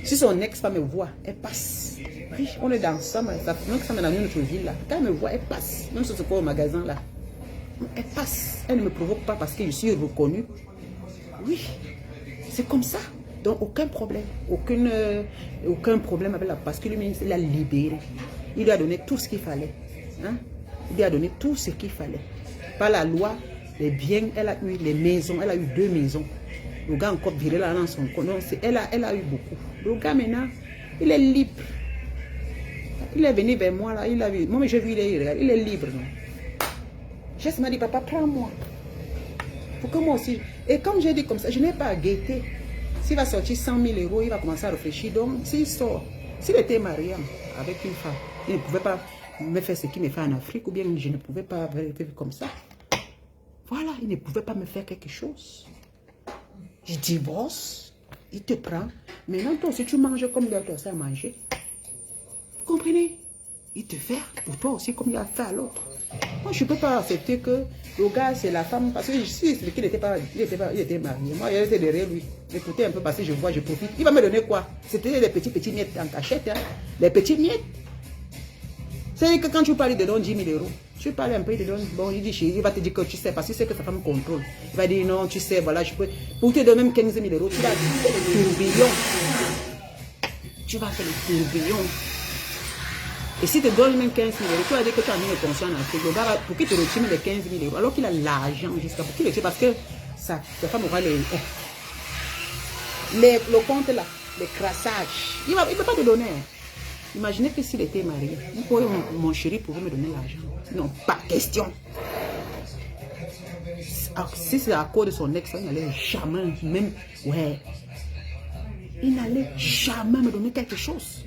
Si son ex-femme me voit, elle passe. Oui, on est dans ça, même que ça mène dans une autre ville là. Quand elle me voit, elle passe. Même si c'est pas au magasin là. Elle passe. Elle ne me provoque pas parce que je suis reconnu. Oui, c'est comme ça. Donc aucun problème. Aucun problème avec la... Parce que lui, il a libéré. Il lui a donné tout ce qu'il fallait. Hein? Il lui a donné tout ce qu'il fallait. Par la loi, les biens, elle a eu les maisons. Elle a eu 2 maisons. Le gars encore viré là dans son compte. Elle a eu beaucoup. Le gars maintenant, il est libre. Il est venu vers moi là, il a vu. Moi, j'ai vu, il est libre. Jess m'a dit, papa, prends-moi. Pour que moi aussi. Et comme j'ai dit comme ça, je n'ai pas à guetter. S'il va sortir 100 000 €, il va commencer à réfléchir. Donc, s'il sort, s'il était marié avec une femme, il ne pouvait pas me faire ce qu'il me fait en Afrique, ou bien je ne pouvais pas vivre comme ça. Voilà, il ne pouvait pas me faire quelque chose. Je divorce, il te prend. Maintenant, toi aussi, tu manges comme il a toi à manger. Vous comprenez? Il te fait pour toi aussi comme il a fait à l'autre. Moi, je ne peux pas accepter que le gars, c'est la femme. Parce que je suis expliqué qu'il il était marié. Moi, il était derrière lui. Écoutez un peu, parce que je vois, je profite. Il va me donner quoi? C'était des petits miettes en cachette. Hein? Les petits miettes. C'est que quand tu parles, il te donne 10 000 euros. Tu parles un peu, il te donne. Bon, il dit, il va te dire que tu sais, parce que c'est que sa femme contrôle. Il va dire, non, tu sais, voilà, je peux. Pour te donner même 15 000 euros, tu vas faire le tourbillon. Tu vas faire le tourbillon. Et si tu te donnes même 15 000 euros, tu vas dire que tu as mis le conscient en Afrique. Le gars, pour qu'il te retire les 15 000 euros, alors qu'il a l'argent jusqu'à pour qu'il le tire, parce que sa femme aura le compte là, les crassages. Il ne peut pas te donner. Imaginez que s'il était marié, mon chéri pouvait me donner l'argent. Non, pas question. Si c'est à cause de son ex, il n'allait jamais, même, ouais, il n'allait jamais me donner quelque chose.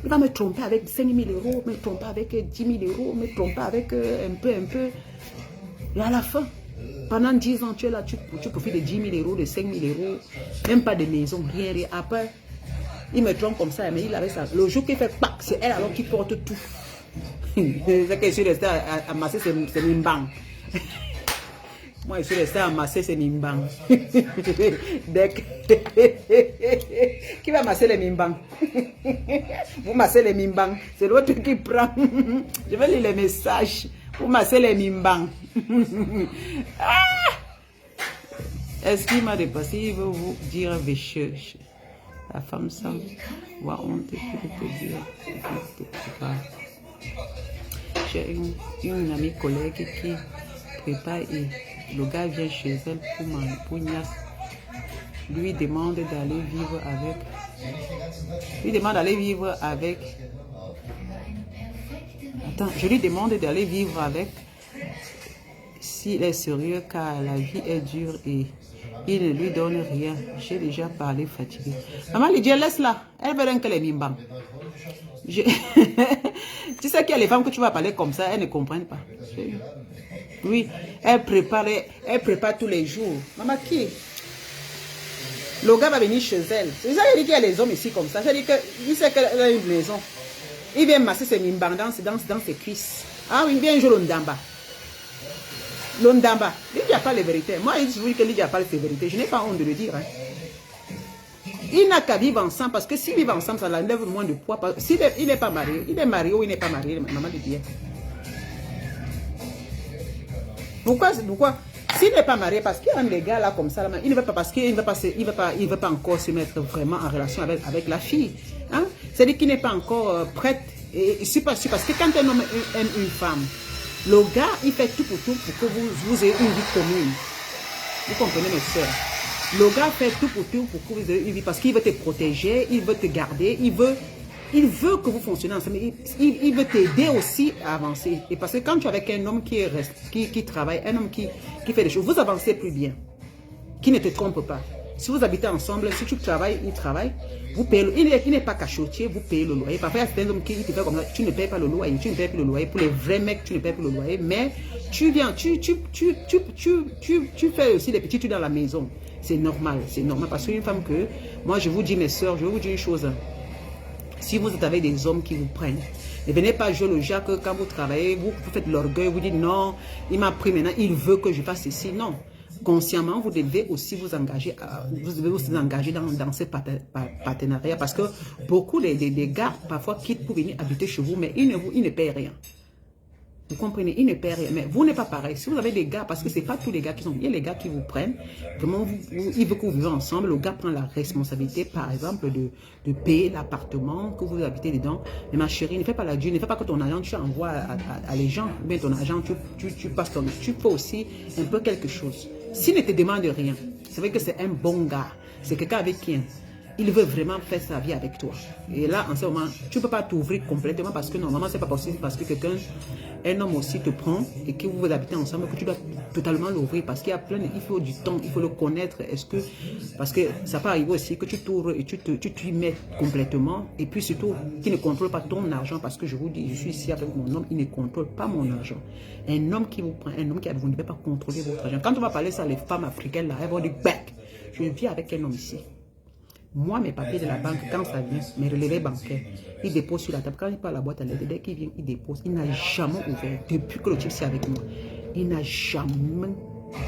Il va me tromper avec 5 000 euros, me tromper avec 10 000 euros, me tromper avec un peu. Et à la fin, pendant 10 ans, tu es là, tu profites de 10 000 euros, de 5 000 euros, même pas de maison, rien. Après, il me trompe comme ça, mais il avait ça. Le jour qu'il fait pack, c'est elle alors qui porte tout. C'est que je suis resté à masser ses mimbang. Moi, je suis resté à masser ses mimbang. Qui va masser les mimbang? Vous massez les mimbang. C'est l'autre qui prend. Je vais lire les messages. Vous massez les mimbang. Est-ce qu'il m'a dépassé? Il veut vous dire vêcheux. La femme sans voix honte qui te dire. J'ai une amie collègue qui prépare et le gars vient chez elle pour lui demande d'aller vivre avec. Lui demande d'aller vivre avec. Attends, je lui demande d'aller vivre avec s'il est sérieux car la vie est dure et il ne lui donne rien. J'ai déjà parlé fatigué. Maman Lydia, laisse-la. Elle veut rien que les mimbang. Tu sais qu'il y a les femmes que tu vas parler comme ça, elles ne comprennent pas. Oui, elle prépare tous les jours. Maman, qui? Le gars va venir chez elle. C'est ça qu'il dit qu'il y a les hommes ici comme ça. Il sait qu'elle a une maison. Il vient masser ses mimbang dans ses cuisses. Ah oui, il vient jouer l'ondamba. L'ondamba. Il n'y a pas les vérités. Moi, je vous dis qu'il n'y a pas les vérités. Je n'ai pas honte de le dire. Hein. Il n'a qu'à vivre ensemble parce que s'ils vivent ensemble, ça enlève moins de poids. S'il n'est pas marié, il est marié ou il n'est pas marié, maman dit bien. Pourquoi? S'il n'est pas marié, parce qu'il y a des gars là comme ça, là, il ne veut pas parce qu'il ne veut pas encore se mettre vraiment en relation avec la fille. Hein? C'est-à-dire qu'il n'est pas encore prêt. Et c'est pas sûr parce que quand un homme aime une femme, le gars, il fait tout pour que vous ayez une vie commune. Vous comprenez mes soeurs? Le gars fait tout pour que vous ayez une vie parce qu'il veut te protéger, il veut te garder, il veut que vous fonctionnez ensemble. Il veut t'aider aussi à avancer. Et parce que quand tu es avec un homme qui travaille, un homme qui fait des choses, vous avancez plus bien. Qui ne te trompe pas. Si vous habitez ensemble, si tu travailles, il travaille, vous payez. Il n'est pas cachotier, vous payez le loyer. Parfois, il y a certains hommes qui te font comme ça, tu ne payes pas le loyer, tu ne payes plus le loyer. Pour les vrais mecs, tu ne payes plus le loyer. Mais tu viens, tu fais aussi des petits trucs dans la maison. C'est normal, parce qu'une femme que, moi je vous dis mes soeurs, je vais vous dire une chose. Si vous êtes avec des hommes qui vous prennent, ne venez pas jouer le jeu que quand vous travaillez, vous faites l'orgueil, vous dites non, il m'a pris maintenant, il veut que je fasse ceci. Non. Consciemment, vous devez aussi vous engager, dans ces partenariats parce que beaucoup des gars parfois quittent pour venir habiter chez vous, mais ils ne paient rien. Vous comprenez, ils ne paient rien. Mais vous n'êtes pas pareil. Si vous avez des gars, parce que ce n'est pas tous les gars qui sont... Il y a les gars qui vous prennent. Vraiment, ils veulent que vous vivez ensemble. Le gars prend la responsabilité, par exemple, de payer l'appartement que vous habitez dedans. Mais ma chérie, ne fais pas la dure. Ne fais pas que ton argent, tu envoies à les gens. Ou bien ton argent, tu passes ton... Tu fais aussi un peu quelque chose. S'il ne te demande rien, c'est vrai que c'est un bon gars. C'est quelqu'un avec qui... il veut vraiment faire sa vie avec toi. Et là, en ce moment, tu ne peux pas t'ouvrir complètement parce que normalement, ce n'est pas possible parce que quelqu'un, un homme aussi te prend et que vous habitez ensemble, que tu dois totalement l'ouvrir parce qu'il y a il faut du temps, il faut le connaître. Parce que ça peut arriver aussi que tu t'ouvres et tu y mets complètement et puis surtout, qu'il ne contrôle pas ton argent parce que je vous dis, je suis ici avec mon homme, il ne contrôle pas mon argent. Un homme qui vous prend, un homme qui vous ne devez pas contrôler votre argent. Quand on va parler ça, les femmes africaines, là, elles vont dire, back, je vis avec un homme ici. Moi, mes papiers de la banque, quand ça vient, mes relevés bancaires, ils déposent sur la table. Quand il part à la boîte à lettres, dès qu'il vient, il dépose. Il n'a jamais ouvert, depuis que le type est avec moi, il n'a jamais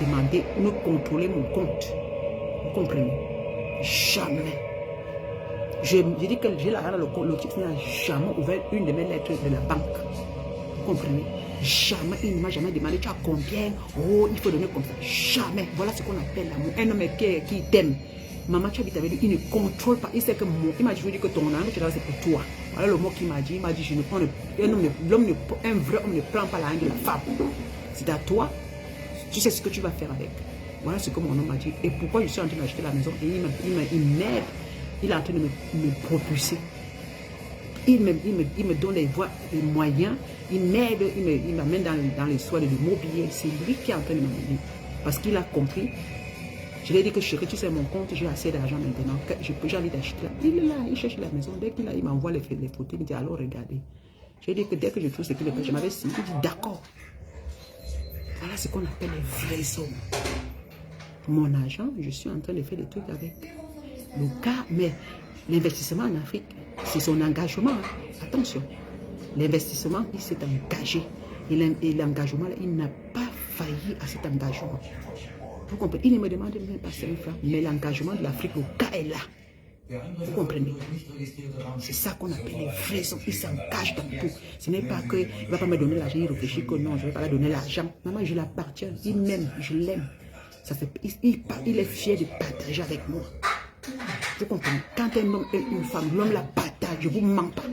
demandé de contrôler mon compte. Vous comprenez? Jamais. Je dis que j'ai l'argent dans le type n'a jamais ouvert une de mes lettres de la banque. Vous comprenez? Jamais, il ne m'a jamais demandé, tu as combien? Oh, il faut donner comme ça. Jamais. Voilà ce qu'on appelle l'amour. Un homme qui t'aime. Maman, tu habites avec lui, il ne contrôle pas. Il sait que il m'a dit, je veux dire que ton argent, c'est pour toi. Voilà le mot qu'il m'a dit. Il m'a dit, je ne prends un vrai homme ne prend pas l'argent de la femme. C'est à toi. Tu sais ce que tu vas faire avec. Voilà ce que mon homme m'a dit. Et pourquoi je suis en train d'acheter la maison. Et il m'aide. Il est en train de me propulser. Il me donne les voies, les moyens. Il m'aide. Il m'amène dans les soins de l'immobilier. C'est lui qui est en train de m'amener. Parce qu'il a compris. Je lui ai dit que chérie, tu sais, mon compte, j'ai assez d'argent maintenant. J'ai envie d'acheter là. Il est là, il cherche la maison. Dès qu'il il m'envoie les photos. Il me dit alors regardez. J'ai dit que dès que je trouve ce qu'il veut, je m'avais signé. Il dit d'accord. Voilà ce qu'on appelle les vrais hommes. Mon argent, je suis en train de faire des trucs avec. Le gars, mais l'investissement en Afrique, c'est son engagement. Attention. L'investissement, il s'est engagé. Et l'engagement, il n'a pas failli à cet engagement. Vous comprenez? Il ne me demande même pas 5 francs, mais l'engagement de l'Afrique, le gars est là. Vous comprenez? C'est ça qu'on appelle les vrais hommes. Ils s'engagent dans tout. Ce n'est pas qu'il ne va pas me donner l'argent, il réfléchit que non, je ne vais pas lui donner l'argent. Maman, je l'appartiens. Il m'aime, je l'aime. Il est fier de partager avec moi. Vous comprenez? Quand un homme et une femme, l'homme la partage, je ne vous mens pas.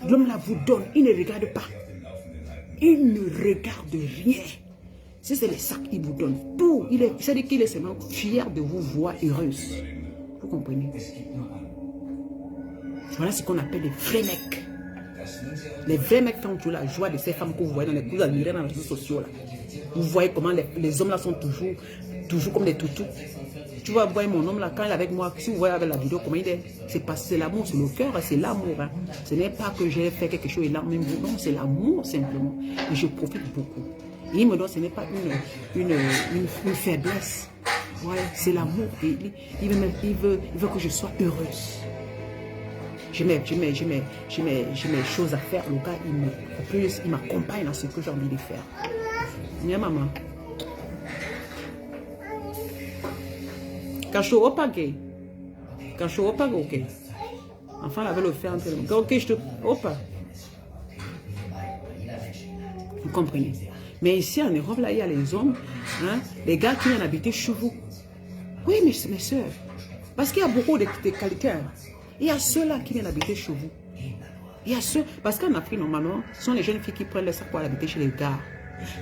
L'homme la vous donne, il ne regarde pas. Il ne regarde rien. Si c'est les sacs qu'il vous donne, tout, c'est-à-dire qu'il est seulement fier de vous voir heureuse. Vous comprenez? Voilà ce qu'on appelle les vrais mecs. Les vrais mecs font toujours la joie de ces femmes que vous voyez dans les admirez dans les réseaux sociaux. Là. Vous voyez comment les hommes là sont toujours comme des toutous. Tu vois, voir mon homme là, quand il est avec moi, si vous voyez avec la vidéo, comment il est, c'est l'amour, c'est le cœur, c'est l'amour. Hein. Ce n'est pas que j'ai fait quelque chose et là, même vous, non, c'est l'amour simplement. Et je profite beaucoup. Et il me donne, ce n'est pas une faiblesse. Ouais, c'est l'amour. Il veut que je sois heureuse. J'ai mes choses à faire. Le gars, il m'accompagne dans ce que j'ai envie de faire. Viens, maman. Quand je suis au pagé. Quand je suis au pagé, ok. Enfin, elle avait le faire entre les mains. Ok, je te. Opa. Vous comprenez? Mais ici en Europe, là, il y a les hommes, hein, les gars qui viennent habiter chez vous. Oui, mes soeurs. Parce qu'il y a beaucoup de qualités. Il y a ceux-là qui viennent habiter chez vous. Il y a ceux. Parce qu'en Afrique, normalement, ce sont les jeunes filles qui prennent le sac pour aller habiter chez les gars.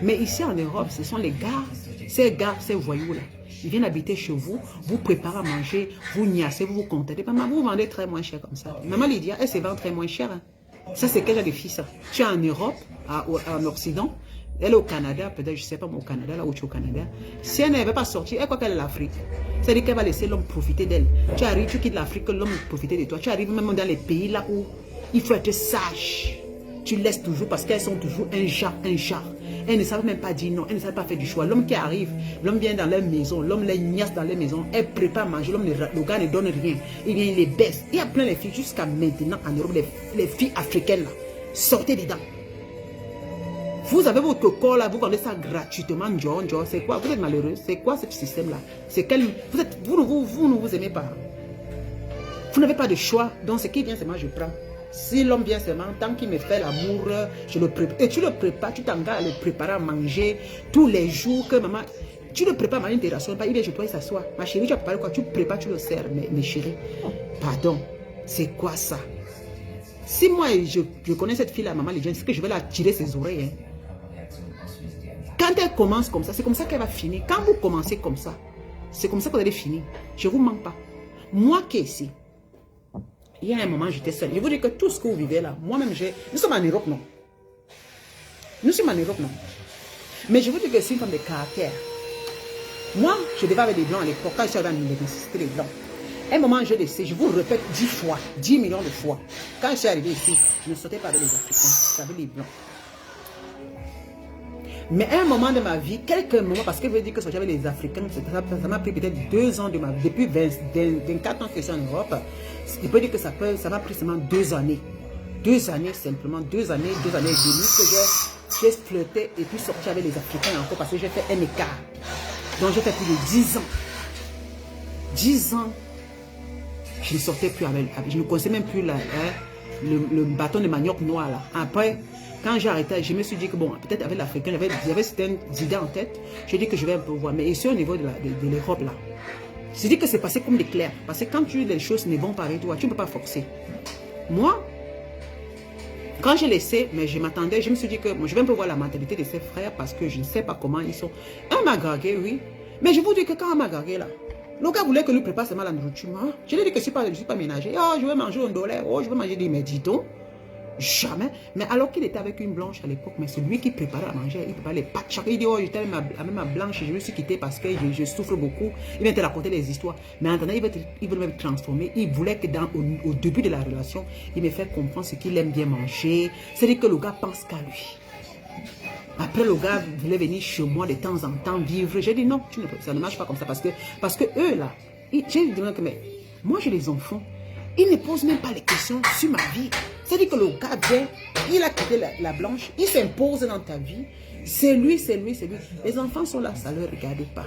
Mais ici en Europe, ce sont les gars, ces voyous-là. Ils viennent habiter chez vous, vous préparez à manger, vous niassez, vous vous contentez. Maman, vous vendez très moins cher comme ça. Maman Lydia, elle se vend très moins cher. Hein. Ça, c'est quel genre de fille, ça? Tu es en Europe, en Occident. Elle est au Canada, peut-être, je ne sais pas, mais au Canada, là où tu es au Canada. Si elle ne veut pas sortir, elle croit qu'elle est l'Afrique. C'est-à-dire qu'elle va laisser l'homme profiter d'elle. Tu arrives, tu quittes l'Afrique, l'homme profite de toi. Tu arrives même dans les pays là où il faut être sage. Tu laisses toujours parce qu'elles sont toujours un genre. Elles ne savent même pas dire non, elles ne savent pas faire du choix. L'homme qui arrive, l'homme vient dans leur maison, l'homme les niasse dans leur maison, elle prépare à manger, le gars ne donne rien. Il vient, il les baisse. Il y a plein de filles jusqu'à maintenant en Europe, les filles africaines là. Sortez dedans. Vous avez votre corps là, vous vendez ça gratuitement, c'est quoi? Vous êtes malheureux, c'est quoi ce système là? C'est quel... Vous ne vous aimez pas. Vous n'avez pas de choix, donc ce qui vient seulement je prends. Si l'homme vient seulement, tant qu'il me fait l'amour, je le prépare. Et tu le prépares, tu t'engages à le préparer à manger tous les jours que maman... Tu le prépares à manger, tu ne rassures pas, il vient chez toi, il s'assoit. Ma chérie, tu as préparé quoi? Tu prépares, tu le sers, mes chéris. Pardon, c'est quoi ça? Si moi, je connais cette fille-là, maman Lydia, c'est que je vais la tirer ses oreilles. Hein. Quand elle commence comme ça, c'est comme ça qu'elle va finir. Quand vous commencez comme ça, c'est comme ça que vous allez finir. Je ne vous mens pas. Moi qui est ici, il y a un moment, j'étais seule. Je vous dis que tout ce que vous vivez là, moi-même, nous sommes en Europe, non? Nous sommes en Europe, non? Mais je vous dis que c'est une femme de caractère. Moi, je devais avec des blancs à l'époque, quand je suis arrivé à l'université, les blancs. À un moment, je le sais, je vous le répète 10 fois, 10 millions de fois. Quand je suis arrivé ici, je ne sortais pas avec les Africains, j'avais les blancs. Mais à un moment de ma vie, quelques moments, parce que je veux dire que j'avais les Africains, ça m'a pris peut-être 2 ans de ma vie, depuis 24 ans que je suis en Europe, je peux dire que ça m'a pris seulement 2 années. 2 années simplement, 2 années et demie que j'ai flirté et puis sorti avec les Africains encore parce que j'ai fait un écart. Donc j'ai fait plus de 10 ans. 10 ans, je ne sortais plus avec, je ne connaissais même plus le bâton de manioc noir là. Après, quand j'ai arrêté, je me suis dit que bon, peut-être avec l'Africain, j'avais certaines idées en tête. J'ai dit que je vais un peu voir. Mais ici au niveau de l'Europe là, je dis que c'est passé comme l'éclair. Parce que quand les choses ne vont pas avec toi, tu ne peux pas forcer. Moi, quand j'ai laissé, mais je m'attendais, je me suis dit que moi, je vais un peu voir la mentalité de ses frères parce que je ne sais pas comment ils sont. Un m'a dragué, oui. Mais je vous dis que quand on m'a dragué là, le gars voulait que lui prépare seulement la nourriture. Hein? Je lui ai dit que je ne suis pas ménager. Oh, je vais manger un dollar. Oh, je vais manger des méditons. Jamais. Mais alors qu'il était avec une blanche à l'époque, mais c'est lui qui préparait à manger. Il préparait les pâtes. Chacun il dit, oh, j'étais avec ma blanche, je me suis quitté parce que je souffre beaucoup. Il vient te raconter des histoires. Mais en attendant, il veut me transformer. Il voulait que au début de la relation, il me fait comprendre ce qu'il aime bien manger. C'est-à-dire que le gars pense qu'à lui. Après, le gars voulait venir chez moi de temps en temps vivre. J'ai dit non, ça ne marche pas comme ça. Parce que eux là, j'ai dit que mais moi j'ai des enfants. Ils ne posent même pas les questions sur ma vie. C'est-à-dire que le gars vient, il a quitté la blanche, il s'impose dans ta vie. C'est lui, c'est lui, c'est lui. Les enfants sont là, ça ne leur regarde pas.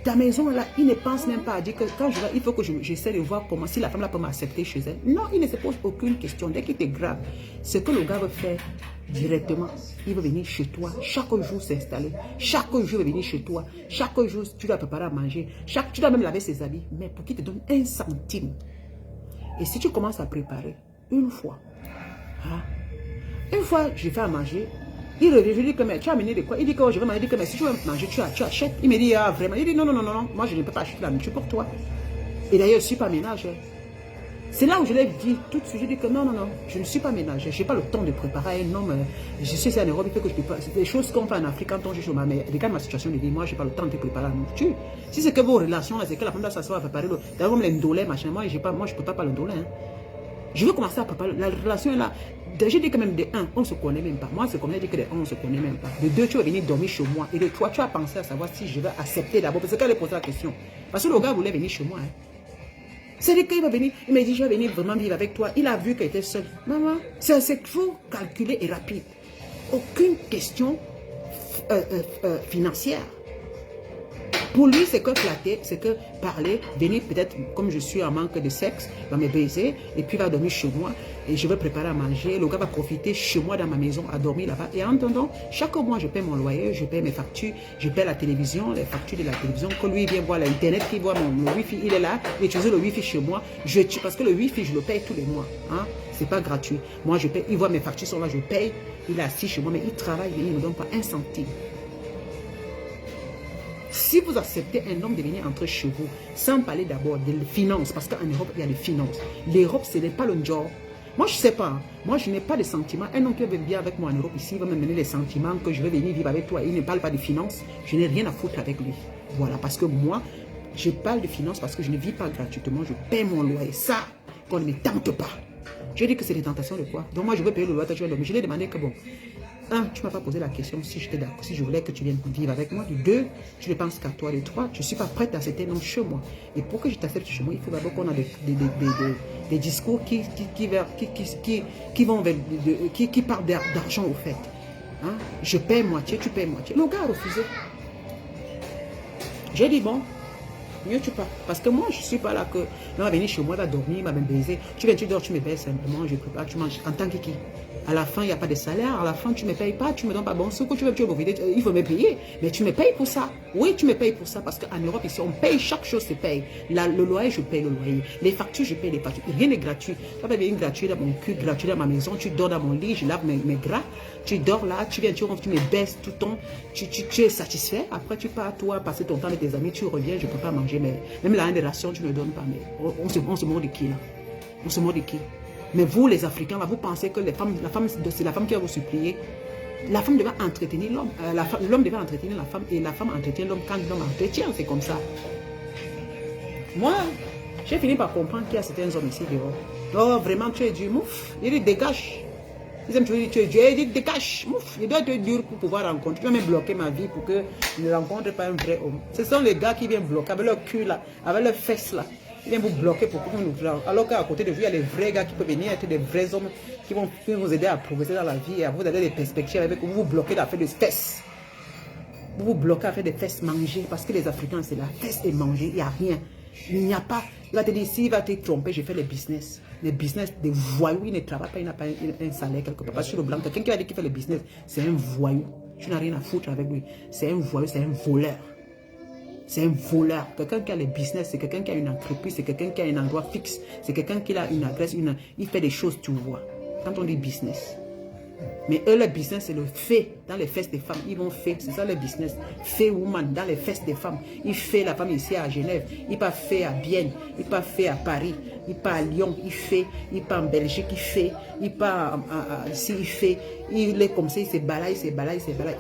Ta maison là, il ne pense même pas à dire que quand je vais, il faut que j'essaie de voir comment, si la femme là peut m'accepter chez elle. Non, il ne se pose aucune question. Dès qu'il te grave, ce que le gars veut faire directement, il va venir chez toi. Chaque jour s'installer. Chaque jour il va venir chez toi. Chaque jour tu dois préparer à manger. Tu dois même laver ses habits. Mais pour qu'il te donne 1 centime. Et si tu commences à préparer, une fois, je fais à manger, il revient, je lui dis que mais tu as amené de quoi? Il dit que oh, je vais manger, il dit que mais si tu veux manger, tu achètes. Il me dit, ah vraiment? Il dit non, moi je ne peux pas acheter la nourriture pour toi. Et d'ailleurs, je ne suis pas ménagère. C'est là où je l'ai dit tout de suite, je dis que non, je ne suis pas ménagère, je n'ai pas le temps de préparer un homme. Je suis en Europe, il faut que je prépare. C'est des choses qu'on fait en Afrique quand on joue chez ma mère. Regarde ma situation de vie, moi je n'ai pas le temps de préparer la nourriture. Si c'est que vos relations, c'est que la femme doit s'asseoir à préparer le. D'ailleurs, comme les ndolés, machin, moi je ne prépare pas le ndolé. Hein. Je veux commencer à préparer. La relation est là. J'ai dit que même de 1, on ne se connaît même pas. Moi, c'est comme je dis que de 1, on ne se connaît même pas. De 2, tu vas venir dormir chez moi. Et de 3, tu as pensé à savoir si je vais accepter d'abord. Parce qu'elle a posé la question. Parce que le gars voulait venir chez moi. Hein. C'est-à-dire qu'il va venir, il m'a dit, je vais venir vraiment vivre avec toi. Il a vu qu'elle était seule. Maman, c'est trop calculé et rapide. Aucune question financière. Pour lui, c'est que flatter, c'est que parler, venir peut-être, comme je suis en manque de sexe, va me baiser, et puis va dormir chez moi, et je vais préparer à manger. Le gars va profiter chez moi dans ma maison, à dormir là-bas. Et en attendant, chaque mois, je paie mon loyer, je paie mes factures, je paie la télévision, les factures de la télévision. Quand lui vient voir l'internet, qu'il voit mon wifi, il est là, il utilise le wifi chez moi. Parce que le wifi, je le paye tous les mois. Hein? C'est pas gratuit. Moi, je paye, il voit mes factures sont là, je paye. Il est assis chez moi, mais il travaille, il ne me donne pas 1 centime. Si vous acceptez un homme de venir entrer chez vous, sans parler d'abord des finances, parce qu'en Europe, il y a les finances. L'Europe, ce n'est pas le job. Moi, je ne sais pas. Moi, je n'ai pas de sentiments. Un homme qui veut venir avec moi en Europe ici, il va me donner les sentiments que je vais venir vivre avec toi. Il ne parle pas de finances. Je n'ai rien à foutre avec lui. Voilà, parce que moi, je parle de finances parce que je ne vis pas gratuitement. Je paie mon loyer. Ça, qu'on ne me tente pas. Je dis que c'est des tentations de quoi? Donc moi, je veux payer le loyer, tu vas dormir. Je lui ai demandé que bon... 1, tu ne m'as pas posé la question si j'étais d'accord, si je voulais que tu viennes vivre avec moi. 2, tu ne penses qu'à toi. 3, je ne suis pas prête à accepter non chez moi. Et pour que je t'accepte chez moi, il faut d'abord qu'on a des discours qui parlent d'argent au fait. Hein? Je paie moitié, tu paies moitié. Le gars a refusé. J'ai dit bon, mieux tu pars. Parce que moi, je ne suis pas là que il va venir chez moi, il va dormir, il va me baiser. Tu viens, tu dors, tu me baises simplement, je prépare, tu manges. En tant que qui? À la fin, il n'y a pas de salaire. À la fin, tu ne me payes pas. Tu ne me donnes pas bon. Ce que tu veux profiter, il faut me payer. Mais tu me payes pour ça. Oui, tu me payes pour ça. Parce qu'en Europe, ici, on paye. Chaque chose se paye. Le loyer, je paye le loyer. Les factures, je paye les factures. Rien n'est gratuit. Tu vas venir gratuit dans mon cul, gratuit dans ma maison. Tu dors dans mon lit. Je lave mes draps. Tu dors là. Tu viens, tu me baisses tout le temps. Tu es satisfait. Après, tu pars, toi, passer ton temps avec tes amis. Tu reviens, je ne peux pas manger. manger, mais même la des rations, tu ne donnes pas. Mais on se moque de qui là? On se moque de qui? Mais vous, les Africains, là, vous pensez que c'est la femme qui va vous supplier. La femme devait entretenir l'homme. L'homme devait entretenir la femme et la femme entretient l'homme quand l'homme entretient. C'est comme ça. Moi, j'ai fini par comprendre qu'il y a certains hommes ici dehors. Oh, vraiment, tu es dur. Mouf, il dit dégage. Ils aiment toujours dire tu es dur. Il dit dégage. Mouf, il doit être dur pour pouvoir rencontrer. Tu vas même bloquer ma vie pour que je ne rencontre pas un vrai homme. Ce sont les gars qui viennent bloquer avec leur cul là, avec leurs fesses là. Ils viennent vous bloquer pour que vous nous voulez. Alors qu'à côté de vous, il y a les vrais gars qui peuvent venir être des vrais hommes qui vont vous aider à progresser dans la vie et à vous donner des perspectives avec vous bloquez à faire des fesses. Vous vous bloquez à faire des fesses manger parce que les Africains, c'est la fesse et manger. Il n'y a rien. Il n'y a pas. Il va te dire, s'il va te tromper, je fais les business. Les business des voyous, il ne travaille pas, il n'a pas un salaire quelque part. Parce que sur le blanc, quelqu'un qui va dire qu'il fait le business, c'est un voyou. Tu n'as rien à foutre avec lui. C'est un voyou, c'est un voleur. C'est un voleur. Quelqu'un qui a le business, c'est quelqu'un qui a une entreprise, c'est quelqu'un qui a un endroit fixe, c'est quelqu'un qui a une adresse, il fait des choses, tu vois. Quand on dit business. Mais eux, le business, c'est le fait dans les fesses des femmes. Ils vont faire, c'est ça le business. Fait woman dans les fesses des femmes. Il fait la femme ici à Genève. Il pas fait à Bienne. Il pas fait à Paris. Il pas à Lyon. Il pas en Belgique. Il pas ici. Il fait. Il est comme ça. Il se balade.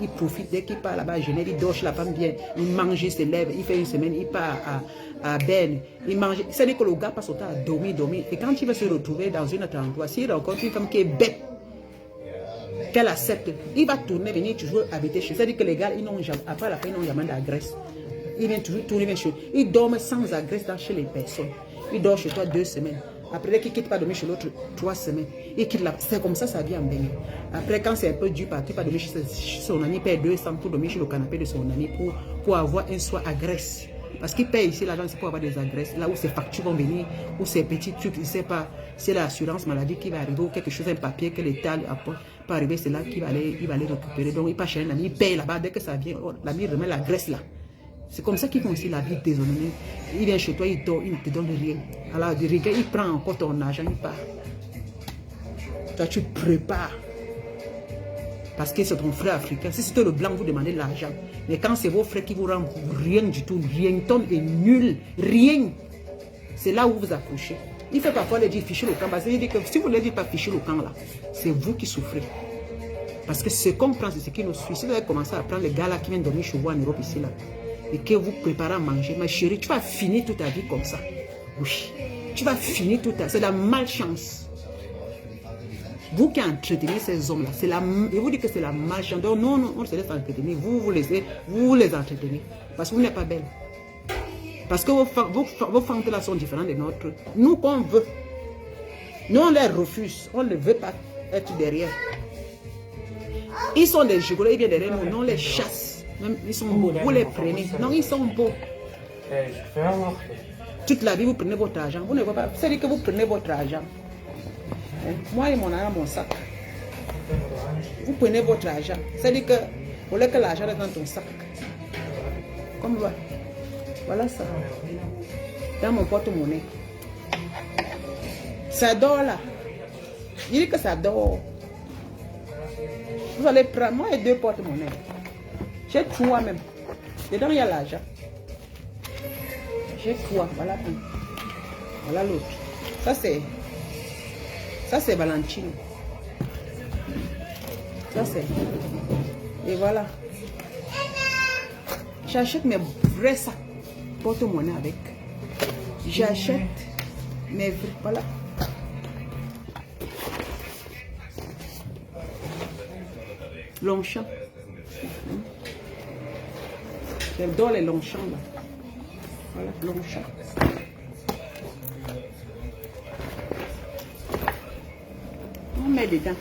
Il profite. Dès qu'il part là-bas à Genève, il dort chez la femme bien. Il mange, il se lève. Il fait une semaine. Il part à Berne. Il mange. C'est-à-dire que le gars passe son temps à dormir. Et quand il va se retrouver dans un autre endroit, s'il rencontre une femme qui est bête, qu'elle accepte, il va tourner, venir toujours habiter chez eux. C'est-à-dire que les gars, après la fin, ils n'ont jamais d'agresse. Ils viennent toujours tourner chez eux. Ils dorment sans agresse chez les personnes. Ils dorment chez toi 2 semaines. Après, qu'ils ne quittent pas dormir chez l'autre 3 semaines. Ils quittent là. C'est comme ça, ça vient en baigner. Après, quand c'est un peu dur, partir pas dormir chez son ami, paye 200 pour dormir chez le canapé de son ami pour avoir un soir agresse. Parce qu'il paye ici l'argent, c'est pour avoir des agresses. Là où ces factures vont venir, où ces petits trucs, il ne sait pas, c'est l'assurance maladie qui va arriver, ou quelque chose, un papier que l'État apporte, pas arriver, c'est là qu'il va aller récupérer. Donc il passe chez un ami, il paye là-bas, dès que ça vient, l'ami remet la graisse là. C'est comme ça qu'ils font aussi la vie déshonorée. Il vient chez toi, il dort, il ne te donne rien. Alors du regard, il prend encore ton argent, il part. Toi, tu prépares. Parce que c'est ton frère africain. Si c'était le blanc, vous demandez de l'argent. Mais quand c'est vos frères qui vous rendent rien du tout, rien, ton est nul, rien. C'est là où vous accrochez. Il fait parfois les dire ficher le camp. Parce qu'il dit que si vous ne les dites pas ficher le camp là, c'est vous qui souffrez. Parce que ce qu'on prend, c'est ce qui nous suit. Si vous avez commencé à prendre les gars là qui viennent dormir chez vous en Europe ici là, et que vous préparez à manger, ma chérie, tu vas finir toute ta vie comme ça. Oui. Tu vas finir toute ta vie. C'est la malchance. Vous qui entretenez ces hommes-là, je vous dis que c'est la malchance. Donc, non, on se laisse entretenir. Vous les entretenez. Parce que vous n'êtes pas belle. Parce que vos femmes là sont différentes des nôtres. Nous, qu'on veut. Nous, on les refuse. On ne veut pas être derrière. Ils sont des gigolets, ils viennent derrière nous. Nous, on les chasse. Même, ils sont beaux. Vous les prenez. Non, ils sont beaux. Toute la vie, vous prenez votre argent. Vous ne voyez pas. C'est-à-dire que vous prenez votre argent. Moi et mon argent, mon sac. Vous prenez votre argent. C'est-à-dire que vous voulez que l'argent est dans ton sac. Comme voilà. Voilà ça. Dans mon porte-monnaie. Ça dort là. Il dit que ça dort. Vous allez prendre. Moi, j'ai 2 porte-monnaies. J'ai 3 même. Dedans, il y a l'argent. J'ai 3. Voilà un. Voilà l'autre. Ça, c'est Valentine. Ça, c'est. Et voilà. J'achète mes vrais sacs. Porte-monnaie avec. J'achète mes vrais. Voilà. Longchamp. J'adore les Longchamps là. Voilà, Longchamp. On met dedans.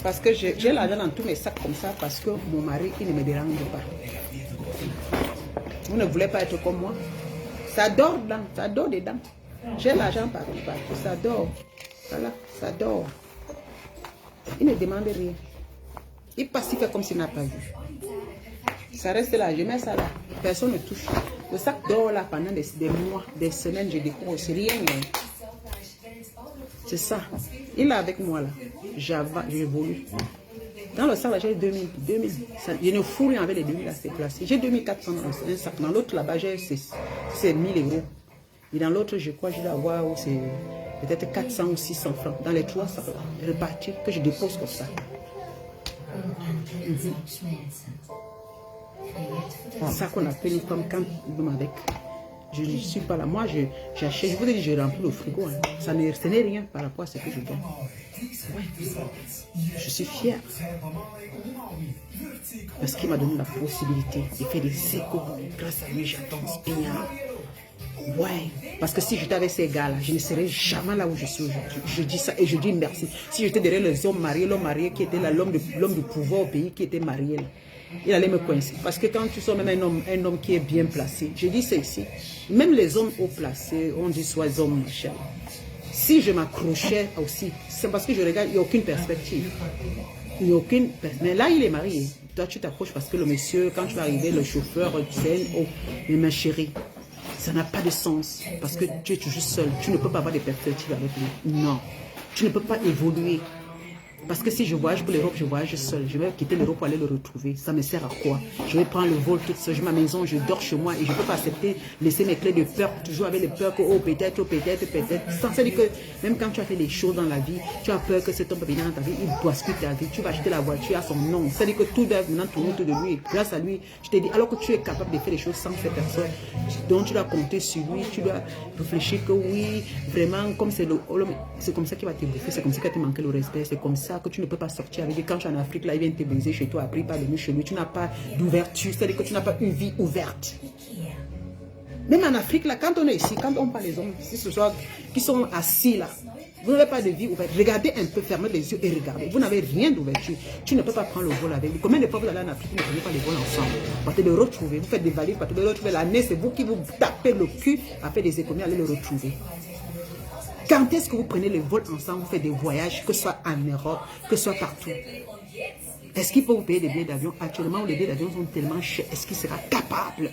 Parce que j'ai l'argent dans tous mes sacs comme ça parce que mon mari, il ne me dérange pas. Vous ne voulez pas être comme moi. Ça dort dedans, ça dort dedans. J'ai l'argent partout, ça dort. Voilà, ça dort. Il ne demande rien. Il passe, il fait comme s'il n'a pas vu. Ça reste là, je mets ça là. Personne ne touche. Le sac dort là pendant des mois, des semaines, je découvre. C'est rien. C'est ça. Il est avec moi là. J'évolue. Dans le sac, là, j'ai 2000. Je ne fous rien avec les 2000 là, c'est placé. J'ai 2400 dans un sac. Dans l'autre, là-bas, c'est 1000 euros. Et dans l'autre, je crois que je dois avoir, c'est peut-être 400 ou 600 francs. Dans les trois sacs, là, repartis, que je dépose comme ça. C'est ça qu'on appelle une femme quand même avec. Je ne suis pas là. Moi, j'achète, je vous ai dit, je remplis le frigo. Hein. Ce n'est rien par rapport à ce que je gagne. Ouais. Je suis fière. Parce qu'il m'a donné la possibilité de faire des échos. Grâce à lui, j'attends ce ouais. Parce que si j'étais avec ces gars-là, je ne serais jamais là où je suis aujourd'hui. Je dis ça et je dis merci. Si j'étais derrière les hommes mariés, l'homme marié qui était là, l'homme de pouvoir au pays qui était marié là, il allait me coincer. Parce que quand tu sors même un homme qui est bien placé, je dis ça ici, même les hommes haut placés, on dit soit les hommes machin. Si je m'accrochais aussi, c'est parce que je regarde, il n'y a aucune perspective. Il n'y a aucune perspective. Mais là, il est marié. Toi, tu t'accroches parce que le monsieur, quand tu vas arriver, le chauffeur, tu sais, oh, mais ma chérie, ça n'a pas de sens. Parce que tu es toujours seul. Tu ne peux pas avoir de perspective avec lui. Non. Tu ne peux pas évoluer. Parce que si je voyage pour l'Europe, je voyage seul. Je vais quitter l'Europe pour aller le retrouver. Ça me sert à quoi? Je vais prendre le vol toute seule. J'ai ma maison, je dors chez moi et je ne peux pas accepter laisser mes clés de peur, toujours avec les peurs que, oh, peut-être, peut-être. Ça veut dire que même quand tu as fait des choses dans la vie, tu as peur que cet homme peut venir dans ta vie, il bouscule ta vie. Tu vas acheter la voiture à son nom. Ça veut dire que tout doit maintenant tourner autour de lui. Grâce à lui, je t'ai dit, alors que tu es capable de faire des choses sans cette personne, donc tu dois compter sur lui, tu dois réfléchir que oui, vraiment, comme c'est comme ça qu'il va te bouffer, c'est comme ça qu'il va te manquer le respect, c'est comme ça que tu ne peux pas sortir avec lui. Quand tu es en Afrique, là, il vient te baiser chez toi, après il va venir chez lui. Tu n'as pas d'ouverture, c'est-à-dire que tu n'as pas une vie ouverte. Même en Afrique, là, quand on est ici, quand on parle des hommes, si ce soit qui sont assis là, vous n'avez pas de vie ouverte. Regardez un peu, fermez les yeux et regardez. Vous n'avez rien d'ouverture. Tu ne peux pas prendre le vol avec lui. Combien de fois vous allez en Afrique, vous ne prenez pas le vol ensemble? Vous partez le retrouver. Vous faites des valises, vous partez le retrouver. L'année, c'est vous qui vous tapez le cul à faire des économies, allez le retrouver. Quand est-ce que vous prenez le vol ensemble, vous faites des voyages, que ce soit en Europe, que ce soit partout? Est-ce qu'il peut vous payer des billets d'avion? Actuellement, les billets d'avion sont tellement chers. Est-ce qu'il sera capable?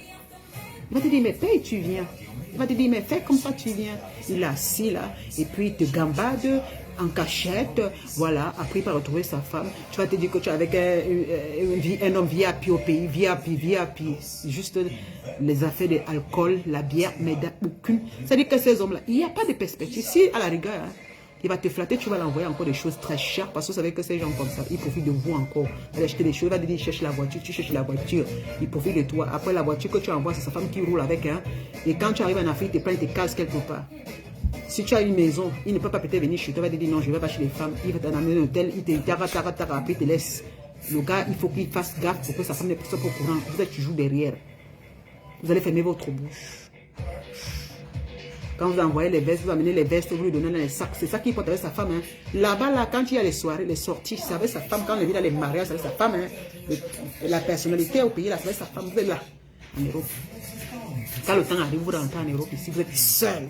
Il va te dire, mais paye, tu viens. Il va te dire, mais fais comme ça, tu viens. Il est assis là, et puis il te gambade en cachette. Voilà, après il va retrouver sa femme. Tu vas te dire que tu es avec un homme VIP au pays, VIP. Juste les affaires de l'alcool, la bière, mais aucune. C'est-à-dire que ces hommes-là, il n'y a pas de perspective. Si à la rigueur, hein, il va te flatter, tu vas l'envoyer encore des choses très chères parce que vous savez que ces gens comme ça, ils profitent de vous encore. Il va acheter des choses, il va te dire cherche la voiture, tu cherches la voiture, il profite de toi. Après la voiture que tu envoies, c'est sa femme qui roule avec. Hein. Et quand tu arrives en Afrique, il te prend, il te casse quelque part. Si tu as une maison, il ne peut pas peut-être venir chez toi, il va te dire non, je ne vais pas chez les femmes, il va t'amener un hôtel, il te après il te laisse. Le gars, il faut qu'il fasse gaffe pour que sa femme ne soit pas au courant. Vous êtes toujours derrière. Vous allez fermer votre bouche. Quand vous envoyez les vestes, vous amenez les vestes, vous lui donnez les sacs. C'est ça qu'il porte avec sa femme. Hein. Là-bas, là, quand il y a les soirées, les sorties, c'est avec sa femme. Quand on vient dans les mariages, c'est avec sa femme. Hein. La personnalité au pays, là, c'est avec sa femme. Vous êtes là, en Europe. Quand le temps arrive, vous rentrez en Europe ici, vous êtes seul.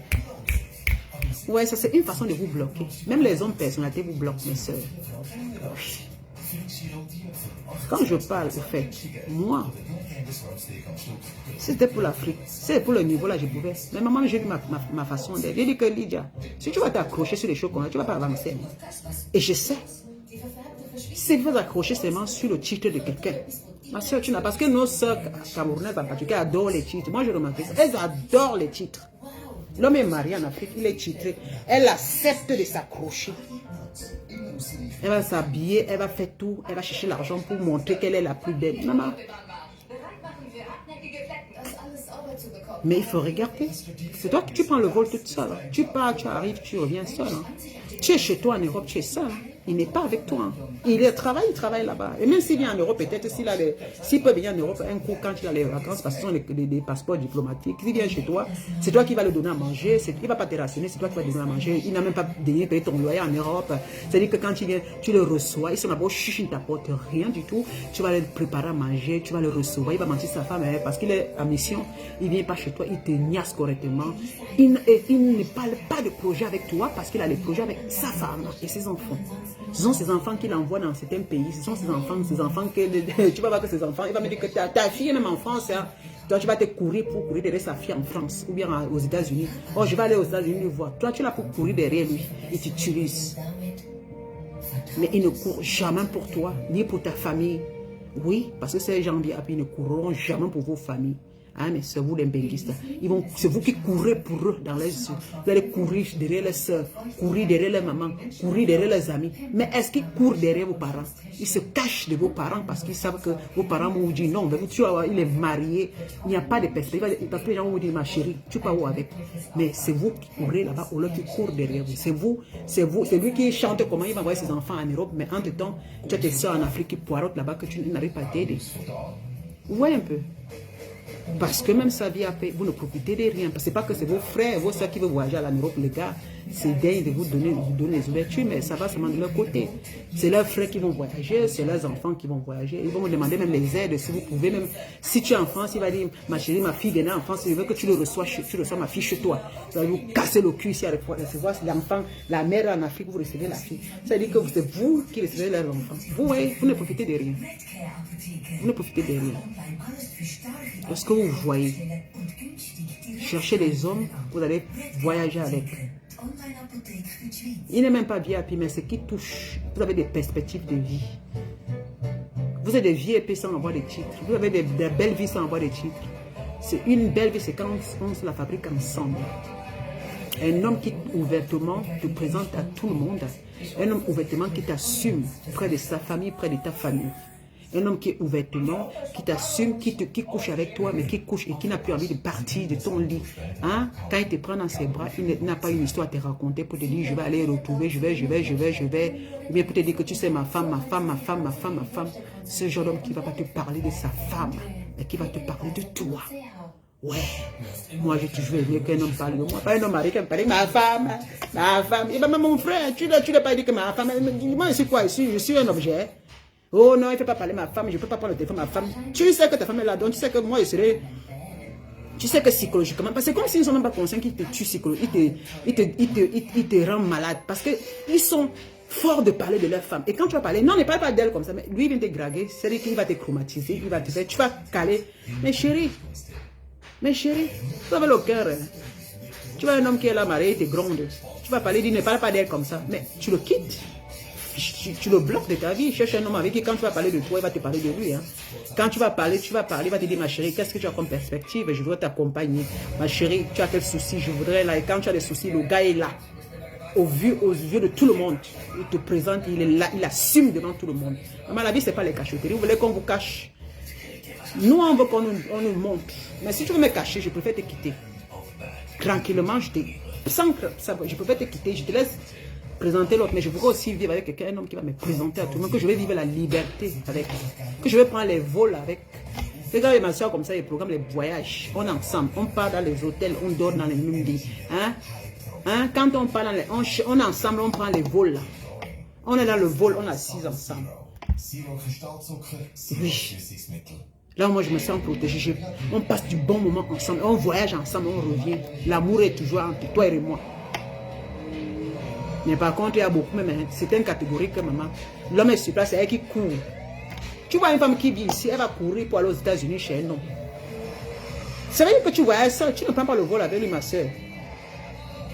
Ouais, ça c'est une façon de vous bloquer. Même les hommes personnalités vous bloquent, mes soeurs. Quand je parle, au fait, moi, c'était pour l'Afrique, c'est pour le niveau là, je pouvais. Mais maman, j'ai vu ma façon d'être. J'ai dit que Lydia, si tu vas t'accrocher sur les choses comme ça, tu ne vas pas avancer. Et je sais. Si tu vas t'accrocher seulement sur le titre de quelqu'un, ma soeur, tu n'as pas. Parce que nos soeurs camerounaises en particulier adorent les titres. Moi, je remarque ça. Elles adorent les titres. L'homme est marié en Afrique, il est titré. Elle accepte de s'accrocher. Elle va s'habiller, elle va faire tout, elle va chercher l'argent pour montrer qu'elle est la plus belle. Maman. Mais il faut regarder. C'est toi que tu prends le vol toute seule. Tu pars, tu arrives, tu reviens seul. Hein. Tu es chez toi en Europe, tu es seul. Hein. Il n'est pas avec toi. Hein. Il travaille là-bas. Et même s'il vient en Europe, peut-être s'il peut venir en Europe un coup quand il a les vacances, parce que ce sont des passeports diplomatiques. S'il vient chez toi, c'est toi qui vas le donner à manger. Il ne va pas te rationner, c'est toi qui vas le donner à manger. Il n'a même pas daigné payer ton loyer en Europe. C'est-à-dire que quand il vient, tu le reçois. Il se m'aborde, il ne t'apporte rien du tout. Tu vas le préparer à manger, tu vas le recevoir. Il va mentir sa femme parce qu'il est en mission. Il ne vient pas chez toi, il te niasse correctement. Il ne parle pas de projet avec toi parce qu'il a des projets avec sa femme et ses enfants. Ce sont ces enfants qu'il envoie dans certains pays. Ce sont ces enfants que tu vas voir que ces enfants, il va me dire que ta fille est même en France. Hein. Toi, tu vas te courir pour courir derrière sa fille en France ou bien aux États-Unis. Oh, je vais aller aux États-Unis le voir. Toi, tu es là pour courir derrière lui et tu t'utilises. Mais ils ne courent jamais pour toi, ni pour ta famille. Oui, parce que ces gens ils ne courront jamais pour vos familles. Ah, mais c'est vous les benguistes. C'est vous qui courez pour eux dans les yeux. Vous allez courir derrière les soeurs, courir derrière les mamans, courir derrière les amis. Mais est-ce qu'ils courent derrière vos parents? Ils se cachent de vos parents parce qu'ils savent que vos parents vont vous dire non, mais tu vois, il est marié, il n'y a pas de perspective. Parce que les gens vont vous dire ma chérie, tu pars où avec? Mais c'est vous qui courez là-bas au lieu qui court derrière vous. C'est lui qui chante comment il va envoyer ses enfants en Europe, mais entre-temps, tu as tes soeurs en Afrique qui poirotent là-bas que tu n'arrives pas à t'aider. Vous voyez un peu? Parce que même sa vie après, vous ne profitez de rien. Parce que ce n'est pas que c'est vos frères, vos soeurs qui veulent voyager à l'Europe, les gars. C'est dingue de vous donner les ouvertures, mais ça va seulement de leur côté. C'est leurs frères qui vont voyager, c'est leurs enfants qui vont voyager. Ils vont vous demander même les aides, si vous pouvez. Même si tu es en France, il va dire, ma chérie, ma fille est née en France, je veux que tu reçois ma fille chez toi. Ça va vous casser le cul ici à recevoir l'enfant, la mère en Afrique, vous recevez la fille. Ça veut dire que c'est vous qui recevez leurs enfants. Vous ne profitez de rien. Vous ne profitez de rien. Est-ce que vous voyez? Cherchez des hommes, vous allez voyager avec. Il n'est même pas VIP, mais ce qui touche, vous avez des perspectives de vie. Vous êtes des VIP sans avoir de titres. Vous avez des belles vies sans avoir de titres. C'est une belle vie, c'est quand on se la fabrique ensemble. Un homme qui ouvertement te présente à tout le monde. Un homme ouvertement qui t'assume près de sa famille, près de ta famille. Un homme qui est ouvertement, qui t'assume, qui couche avec toi, mais qui couche et qui n'a plus envie de partir de ton lit. Hein? Quand il te prend dans ses bras, il n'a pas une histoire à te raconter pour te dire, je vais aller retrouver, je vais. Ou bien pour te dire que tu sais, ma femme. Ce genre d'homme qui ne va pas te parler de sa femme, mais qui va te parler de toi. Ouais, moi j'ai toujours aimé qu'un homme parle de moi. Pas un homme marié qui me parle de ma femme. Et ben, mon frère, tu n'as pas dit que ma femme. Moi, c'est quoi ici? Je suis un objet. Oh non, il ne fait pas parler ma femme, je ne peux pas prendre le téléphone de ma femme. Tu sais que ta femme est là, donc tu sais que moi je serai. Tu sais que psychologiquement, parce que comme s'ils ne sont même pas conscients qu'ils te tuent psychologiquement, ils te rendent malade. Parce qu'ils sont forts de parler de leur femme. Et quand tu vas parler, non, ne parle pas d'elle comme ça, mais lui il vient te draguer, c'est-à-dire qu'il va te traumatiser, il va te faire, tu vas caler. Mais chérie, tu avais le cœur. Hein. Tu vois un homme qui est là marié, il te gronde. Tu vas parler, il ne parle pas d'elle comme ça, mais tu le quittes. Tu le bloques de ta vie. Cherche un homme avec qui, quand tu vas parler de toi, il va te parler de lui. Hein. Quand tu vas parler, il va te dire, ma chérie, qu'est-ce que tu as comme perspective? Je voudrais t'accompagner. Ma chérie, tu as quel souci? Je voudrais là. Et quand tu as des soucis, le gars est là. Aux yeux de tout le monde. Il te présente, il est là, il assume devant tout le monde. Mais la vie, ce n'est pas les cachotteries. Vous voulez qu'on vous cache? Nous, on veut qu'on nous montre. Mais si tu veux me cacher, je préfère te quitter. Tranquillement, je préfère te quitter. Je te laisse présenter l'autre, mais je voudrais aussi vivre avec quelqu'un, un homme qui va me présenter à tout le monde, que je vais vivre la liberté avec, que je vais prendre les vols avec. Regarde ma soeur comme ça, ils programment les voyages, on est ensemble, on part dans les hôtels, on dort dans les mêmes lits. Hein? Quand on part on est ensemble, on prend les vols là. On est dans le vol, on est assis ensemble. Oui. Là, moi, je me sens protégée. On passe du bon moment ensemble, on voyage ensemble, on revient. L'amour est toujours entre toi et moi. Mais par contre, il y a beaucoup, même certaines catégories que maman, l'homme est sur place, c'est elle qui court. Tu vois une femme qui vit ici, elle va courir pour aller aux États-Unis chez un homme. Ça veut dire que tu voyages seul, tu ne prends pas le vol avec lui, ma soeur.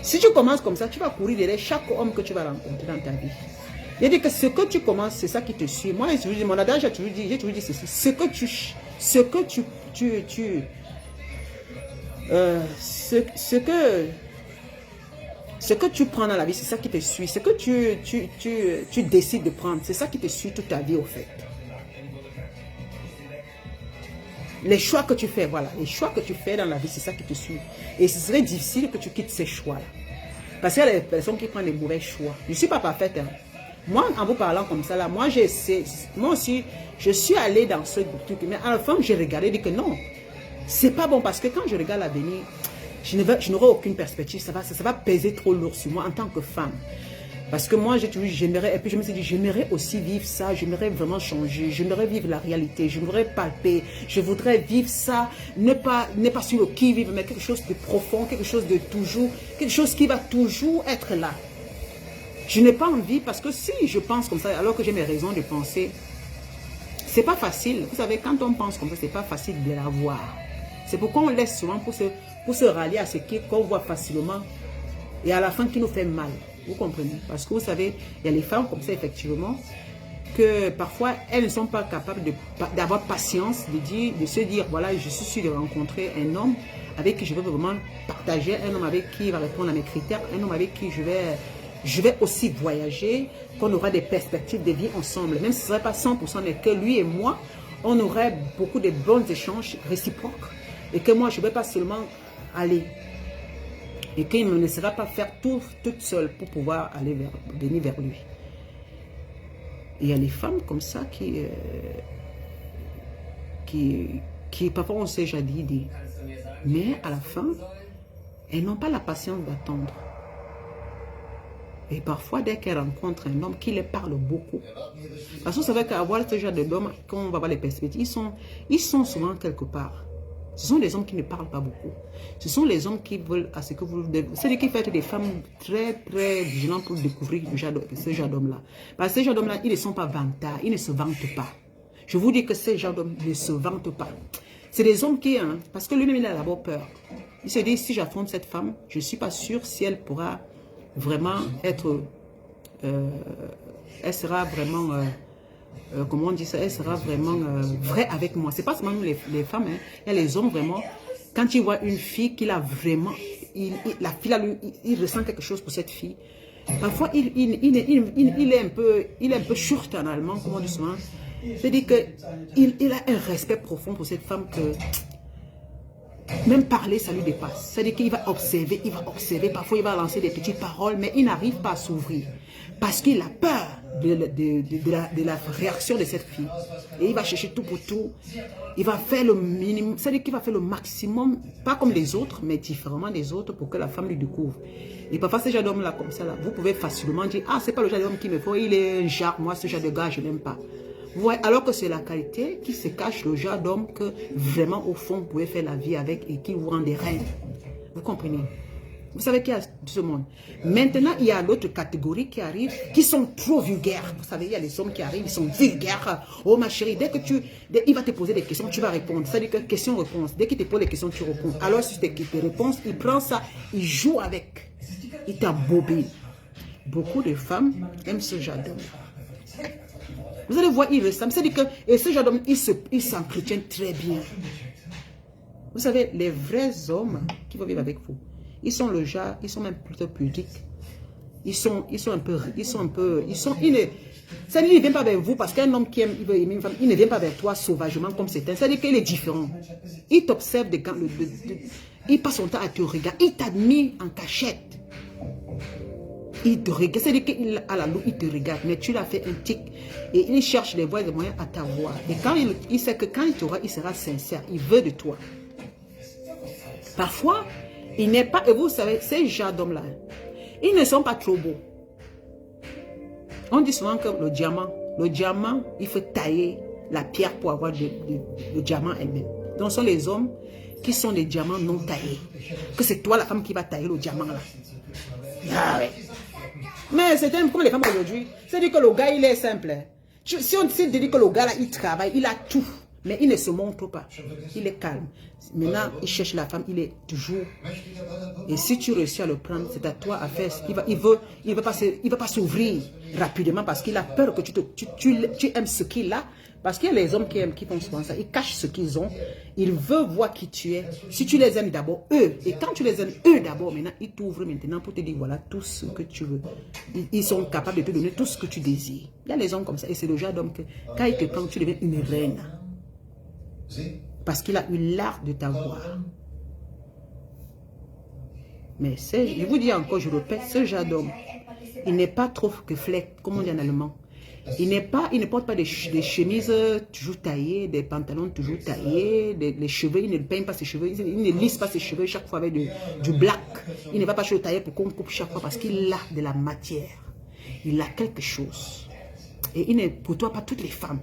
Si tu commences comme ça, tu vas courir derrière chaque homme que tu vas rencontrer dans ta vie. Il dit que ce que tu commences, c'est ça qui te suit. Moi, mon adage, j'ai toujours dit ceci. Ce que tu prends dans la vie, c'est ça qui te suit. Ce que tu décides de prendre, c'est ça qui te suit toute ta vie, au fait. Les choix que tu fais, voilà. Les choix que tu fais dans la vie, c'est ça qui te suit. Et ce serait difficile que tu quittes ces choix-là. Parce qu'il y a des personnes qui prennent les mauvais choix. Je ne suis pas parfaite. Hein. Moi, en vous parlant comme ça, là, moi aussi, je suis allée dans ce truc. Mais à la fin, j'ai regardé et dit que non. C'est pas bon parce que quand je regarde l'avenir, je n'aurai aucune perspective, ça va peser trop lourd sur moi en tant que femme. Parce que moi, j'aimerais, et puis je me suis dit, j'aimerais aussi vivre ça, j'aimerais vraiment changer, j'aimerais vivre la réalité, j'aimerais palper, je voudrais vivre ça, ne pas sur le qui-vive, mais quelque chose de profond, quelque chose de toujours, quelque chose qui va toujours être là. Je n'ai pas envie, parce que si je pense comme ça, alors que j'ai mes raisons de penser, c'est pas facile. Vous savez, quand on pense comme ça, c'est pas facile de l'avoir. C'est pourquoi on laisse souvent pour se rallier à ce qu'on voit facilement et à la fin qui nous fait mal. Vous comprenez? Parce que vous savez, il y a les femmes comme ça, effectivement, que parfois, elles ne sont pas capables d'avoir patience, de se dire, voilà, je suis sûre de rencontrer un homme avec qui je vais vraiment partager, un homme avec qui il va répondre à mes critères, un homme avec qui je vais aussi voyager, qu'on aura des perspectives de vie ensemble. Même si ce ne serait pas 100%, mais que lui et moi, on aurait beaucoup de bons échanges réciproques. Et que moi, je ne vais pas seulement aller. Et qu'il ne me laissera pas faire tout toute seule pour pouvoir venir vers lui. Et il y a les femmes comme ça qui parfois on s'est déjà dit, mais à la fin, elles n'ont pas la patience d'attendre. Et parfois, dès qu'elles rencontrent un homme qui les parle beaucoup, parce que vous savez qu'avoir ce genre d'hommes, quand on va voir les perspectives, ils sont souvent quelque part. Ce sont des hommes qui ne parlent pas beaucoup. Ce sont les hommes qui veulent à ce que vous... C'est-à-dire qu'il faut être des femmes très, très vigilantes pour découvrir ce genre d'hommes-là. Parce que ces genre d'hommes-là, ils ne sont pas vantards, ils ne se vantent pas. Je vous dis que ces genre d'hommes ne se vantent pas. C'est des hommes qui... parce que lui-même, il a d'abord peur. Il se dit, si j'affronte cette femme, je ne suis pas sûr si elle pourra vraiment être... elle sera vraiment... comment on dit ça, elle sera vraiment vraie avec moi. C'est pas seulement les femmes, hein. Il y a les hommes vraiment, quand ils voient une fille qu'il a vraiment, la fille, il ressent quelque chose pour cette fille. Parfois, il est un peu short en allemand, comme on dit souvent. C'est-à-dire qu'il a un respect profond pour cette femme que même parler, ça lui dépasse. C'est-à-dire qu'il va observer, parfois il va lancer des petites paroles, mais il n'arrive pas à s'ouvrir. Parce qu'il a peur de la réaction de cette fille. Et il va chercher tout pour tout. Il va faire le minimum, c'est-à-dire qu'il va faire le maximum, pas comme les autres, mais différemment des autres pour que la femme lui découvre. Et parfois, ce genre d'homme-là, comme ça, là, vous pouvez facilement dire, ah, c'est pas le genre d'homme qui me faut, il est un genre, moi, ce genre de gars, je n'aime pas. Ouais, alors que c'est la qualité qui se cache, le genre d'homme que vraiment, au fond, vous pouvez faire la vie avec et qui vous rend des reines. Vous comprenez? Vous savez qu'il y a ce monde. Maintenant, il y a l'autre catégorie qui arrive, qui sont trop vulgaires. Vous savez, il y a les hommes qui arrivent, ils sont vulgaires. Oh ma chérie, il va te poser des questions, tu vas répondre. C'est-à-dire que question-réponse. Dès qu'il te pose des questions, tu réponds. Alors, si tu te réponds, il prend ça, il joue avec. Il t'embobine. Beaucoup de femmes aiment ce genre d'homme. Vous allez voir, il ressemble. C'est-à-dire que ce genre d'homme, il s'entretient très bien. Vous savez, les vrais hommes qui vont vivre avec vous, ils sont le genre, ils sont même plutôt pudiques. Ça ne vient pas vers vous parce qu'un homme qui aime, il veut aimer une femme, il ne vient pas vers toi sauvagement comme c'est un. C'est-à-dire qu'il est différent. Il t'observe, il passe son temps à te regarder, il t'admire en cachette. Il te regarde, c'est-à-dire qu'à la loupe, il te regarde, mais tu l'as fait un tic et il cherche les voies et les moyens à t'avoir. Et quand il sait que quand il t'aura, il sera sincère, il veut de toi. Parfois, il n'est pas, et vous savez, ces gens d'hommes-là, ils ne sont pas trop beaux. On dit souvent que le diamant, il faut tailler la pierre pour avoir le diamant elle-même. Donc, ce sont les hommes qui sont des diamants non taillés. Que c'est toi, la femme, qui va tailler le diamant là. Ah ouais. Mais c'est comme les femmes aujourd'hui. C'est-à-dire que le gars, il est simple. Si on te dit que le gars là, il travaille, il a tout. Mais il ne se montre pas. Il est calme. Maintenant, il cherche la femme, il est toujours. Et si tu réussis à le prendre, c'est à toi à faire. Il va pas s'ouvrir rapidement parce qu'il a peur que tu aimes ce qu'il a. Parce qu'il y a les hommes qui font souvent ça. Ils cachent ce qu'ils ont. Ils veulent voir qui tu es. Si tu les aimes d'abord, eux. Et quand tu les aimes, eux d'abord, maintenant, ils t'ouvrent maintenant pour te dire, voilà, tout ce que tu veux. Ils sont capables de te donner tout ce que tu désires. Il y a les hommes comme ça. Et c'est le genre d'homme que, quand il te prend, tu deviens une reine. Parce qu'il a eu l'art de t'avoir. Mais je vous dis encore, je répète, ce genre d'homme, il n'est pas trop que flec, comme on dit en allemand. Il ne porte pas des chemises toujours taillées, des pantalons toujours taillés, les cheveux, il ne peigne pas ses cheveux, il ne lisse pas ses cheveux chaque fois avec du black. Il ne va pas se tailler pour qu'on coupe chaque fois parce qu'il a de la matière. Il a quelque chose. Et il n'est pour toi pas toutes les femmes.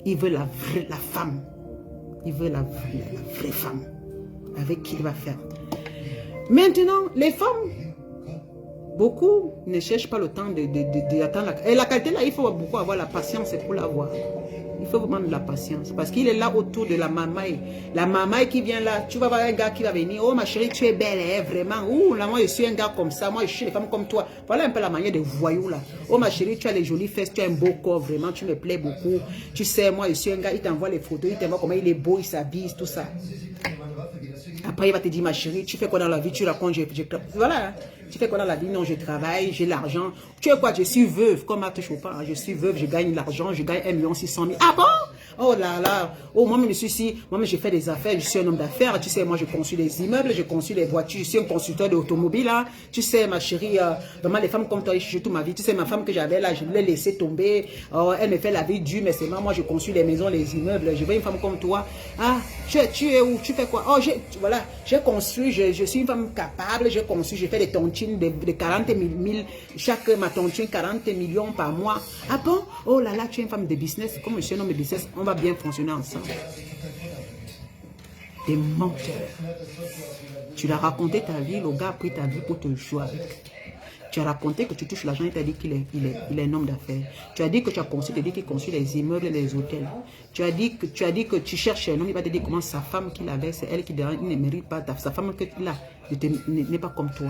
Il veut la femme. Il veut la vraie femme avec qui il va faire. Maintenant, les femmes, Beaucoup ne cherchent pas le temps d'attendre. Et la qualité là, il faut beaucoup avoir la patience pour l'avoir. Il faut vraiment de la patience. Parce qu'il est là autour de la mamaille. La mamaille qui vient là, tu vas voir un gars qui va venir. Oh ma chérie, tu es belle, hein, vraiment. Ouh, là, moi je suis un gars comme ça. Moi je suis une femme comme toi. Voilà un peu la manière des voyous là. Oh ma chérie, tu as les jolies fesses, tu as un beau corps, vraiment, tu me plais beaucoup. Tu sais, moi je suis un gars, il t'envoie les photos, il t'envoie comment il est beau, il s'habille, tout ça. Après, il va te dire, ma chérie, tu fais quoi dans la vie? Tu racontes, voilà. Hein. Tu fais quoi dans la vie? Non, je travaille, j'ai l'argent. Tu es quoi? Je suis veuve, comme Marthe Chopin. Hein. Je suis veuve, je gagne l'argent, je gagne 1 600 000. Ah bon? Oh là là. Oh, moi, je suis ici. Moi, je fais des affaires, je suis un homme d'affaires. Tu sais, moi, je conçois des immeubles, je conçois des voitures, je suis un constructeur d'automobiles. Hein. Tu sais, ma chérie, vraiment, les femmes comme toi, je suis toute ma vie. Tu sais, ma femme que j'avais là, je l'ai laissée tomber. Oh, elle me fait la vie dure, mais c'est moi, je construis les maisons, les immeubles. Je veux une femme comme toi. Ah, tu es où? Tu fais quoi? Oh, voilà, j'ai construit, je suis une femme capable, j'ai construit, je fais des tontines de 40 000, chaque ma tontine 40 millions par mois. Ah bon? Oh là là, tu es une femme de business, comme je suis un homme de business, on va bien fonctionner ensemble. Des menteurs. Tu l'as raconté ta vie, le gars a pris ta vie pour te jouer avec. Tu as raconté que tu touches l'argent, il t'a dit qu'il est un homme d'affaires. Tu as dit que tu as construit, qu'il construit les immeubles et les hôtels. Tu as dit que tu cherches un homme, il va te dire comment sa femme qu'il avait, c'est elle qui ne mérite pas, sa femme qu'il a n'est pas comme toi.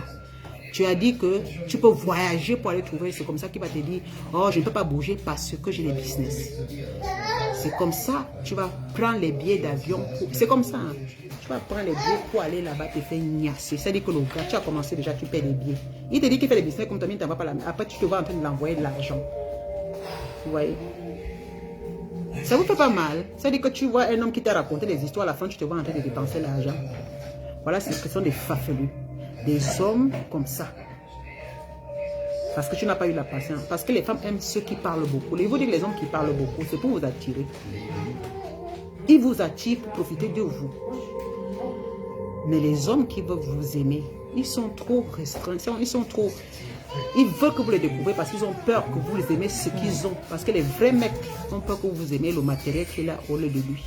Tu as dit que tu peux voyager pour aller trouver, c'est comme ça qu'il va te dire, oh je ne peux pas bouger parce que j'ai des business. C'est comme ça, tu vas prendre les billets d'avion, c'est comme ça. Hein. Tu vas prendre les billets pour aller là-bas te faire niasser. C'est-à-dire que le gars, tu as commencé déjà, tu paies les billets. Il te dit qu'il fait des business comme toi, mais il ne t'envoie pas la main. Après, tu te vois en train de l'envoyer de l'argent. Vous voyez? Ça vous fait pas mal. C'est-à-dire que tu vois un homme qui t'a raconté des histoires, à la fin, tu te vois en train de dépenser l'argent. Voilà, ce sont des fafelus. Des hommes comme ça. Parce que tu n'as pas eu la patience. Parce que les femmes aiment ceux qui parlent beaucoup. Et vous dites que les hommes qui parlent beaucoup, c'est pour vous attirer. Ils vous attirent pour profiter de vous. Mais les hommes qui veulent vous aimer, ils sont trop restreints, ils sont trop... Ils veulent que vous les découvrez parce qu'ils ont peur que vous les aimez ce qu'ils ont. Parce que les vrais mecs ont peur que vous aimez le matériel qu'il a au lieu de lui.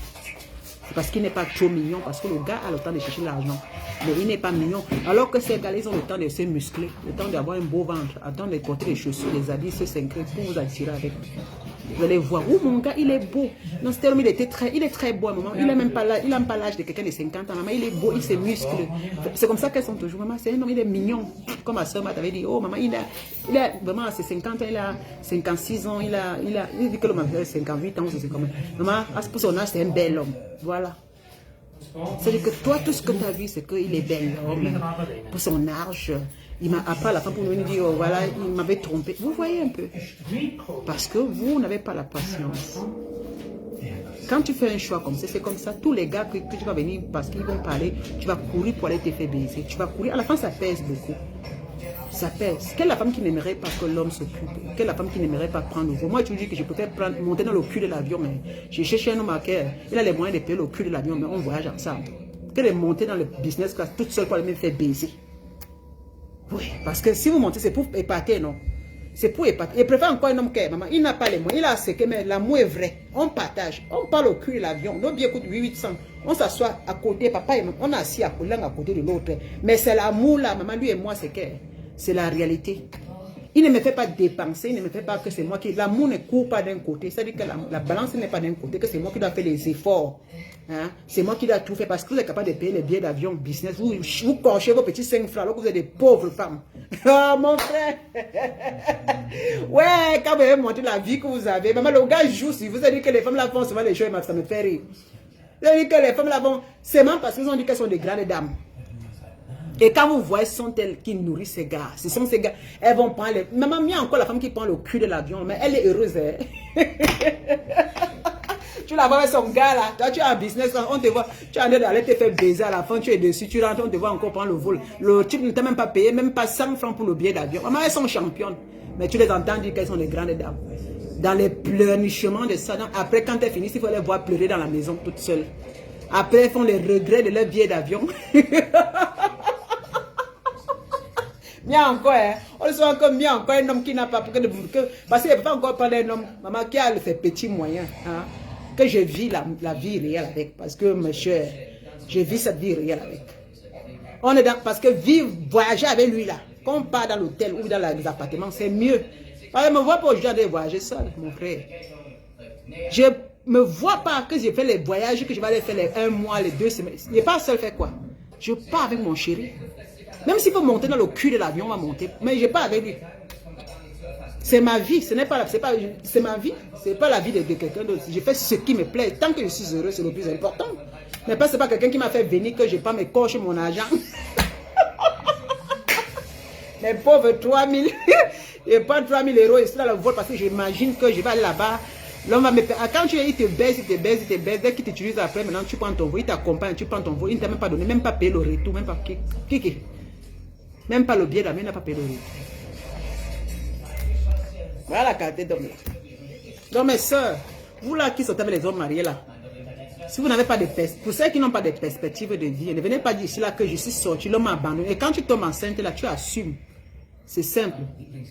C'est parce qu'il n'est pas trop mignon, parce que le gars a le temps de chercher l'argent. Mais il n'est pas mignon. Alors que ces gars-là, ils ont le temps de se muscler, le temps d'avoir un beau ventre, le temps de porter les chaussures, les habits, se s'increr pour vous attirer avec. Vous allez voir, oh mon gars, il est beau. Non, c'était il est très beau à un moment. Il n'a même pas l'âge de quelqu'un de 50 ans. Maman, il est beau, il se muscle. C'est comme ça qu'elles sont toujours. Maman, c'est un homme, il est mignon. Comme ma soeur m'avait dit, oh maman, il a vraiment à ses 50 ans, il a 56 ans, il dit que l'homme a 58 ans, c'est comme maman, pour son âge, c'est un bel homme. Voilà. C'est-à-dire que toi, tout ce que tu as vu, c'est qu'il est bel homme. Pour son âge. Il m'a appelé à la fin pour nous dire, oh, voilà, il m'avait trompé. Vous voyez un peu. Parce que vous n'avez pas la patience. Quand tu fais un choix comme ça, c'est comme ça. Tous les gars que tu vas venir parce qu'ils vont parler, tu vas courir pour aller te faire baiser. Tu vas courir. À la fin, ça pèse beaucoup. Ça pèse. Quelle est la femme qui n'aimerait pas que l'homme s'occupe? Quelle est la femme qui n'aimerait pas prendre le vol? Moi, tu dis que je préfère monter dans le cul de l'avion, mais j'ai cherché un homme à cœur. Il a les moyens de payer le cul de l'avion, mais on voyage ensemble. Qu'elle est montée dans le business class toute seule pour aller me faire baiser. Oui, parce que si vous montez, c'est pour épater, non? C'est pour épater. Il préfère encore un homme qui est, maman, il n'a pas les moyens, il a ce que, mais l'amour est vrai. On partage, on parle au cul de l'avion. Nos billets coûtent 800. On s'assoit à côté, papa et maman, on est assis à côté de l'autre. Mais c'est l'amour là, maman, lui et moi, c'est la réalité. Il ne me fait pas dépenser, il ne me fait pas que c'est moi qui... L'amour ne court pas d'un côté. C'est-à-dire que la balance n'est pas d'un côté, que c'est moi qui dois faire les efforts. Hein? C'est moi qui dois tout faire parce que vous êtes capable de payer les billets d'avion, business. Vous cochez vos petits 5 francs alors que vous êtes des pauvres femmes. Ah, mon frère! Ouais, quand vous avez montré la vie que vous avez, maman, le gars joue. Si vous avez dit que les femmes là font souvent les choses, ça me fait rire. Vous avez dit que les femmes là vont, c'est même parce qu'ils ont dit qu'elles sont des grandes dames. Et quand vous voyez, ce sont elles qui nourrissent ces gars. Ce sont ces gars. Elles vont prendre les... Maman, il y a encore la femme qui prend le cul de l'avion. Mais elle est heureuse. Hein? Tu la vois avec son gars là. Toi, tu as un business. On te voit. Tu es en train d'aller te faire baiser à la fin. Tu es dessus. Tu rentres. On te voit encore prendre le vol. Le type ne t'a même pas payé. Même pas 100 francs pour le billet d'avion. Maman, elles sont championnes. Mais tu les entends dire qu'elles sont des grandes dames. Dans les pleurnichements de ça. Après, quand elles finissent, il faut les voir pleurer dans la maison toutes seules. Après, elles font les regrets de leur billet d'avion. Il y a encore, hein. On se voit comme il y a encore un homme qui n'a pas... Parce qu'il ne peut pas encore prendre un homme, maman, qui a ses petits moyens. Hein, que je vis la vie réelle avec. Parce que, mes chers, je vis cette vie réelle avec. On est dans... Parce que vivre, voyager avec lui, là, Quand on part dans l'hôtel ou dans les appartements, c'est mieux. Je ne me vois pas aujourd'hui aller voyager seul, mon frère. Je ne me vois pas que j'ai fait les voyages, que je vais aller faire les 1 mois, les 2 semaines. Je n'ai pas seul fait quoi? Je pars avec mon chéri. Même s'il faut monter dans le cul de l'avion, on va monter. Mais je ne vais pas avec lui. C'est ma vie, c'est ma vie. Ce n'est pas la vie de quelqu'un d'autre. Je fais ce qui me plaît. Tant que je suis heureux, c'est le plus important. Mais pas, c'est pas quelqu'un qui m'a fait venir que je ne pas me coche mon argent. Les pauvres 3000. Et pas 3000 € ici dans le vol parce que j'imagine que je vais aller là-bas. L'homme va me payer. Quand il te baisse, il te baisse, il te baisse. Dès qu'il t'utilise après, maintenant tu prends ton vol, il t'accompagne, tu prends ton vol. Il ne t'a même pas donné, même pas payé le retour, même pas qui. Même pas le billet d'avion, il n'a pas payé le retour. Voilà la qualité d'homme là. Donc mes soeurs, vous là qui sortez avec les hommes mariés là, si vous n'avez pas de perspective, pour ceux qui n'ont pas de perspective de vie, ne venez pas dire ici là que je suis sorti, l'homme m'a abandonné. Et quand tu tombes enceinte là, tu assumes. C'est simple.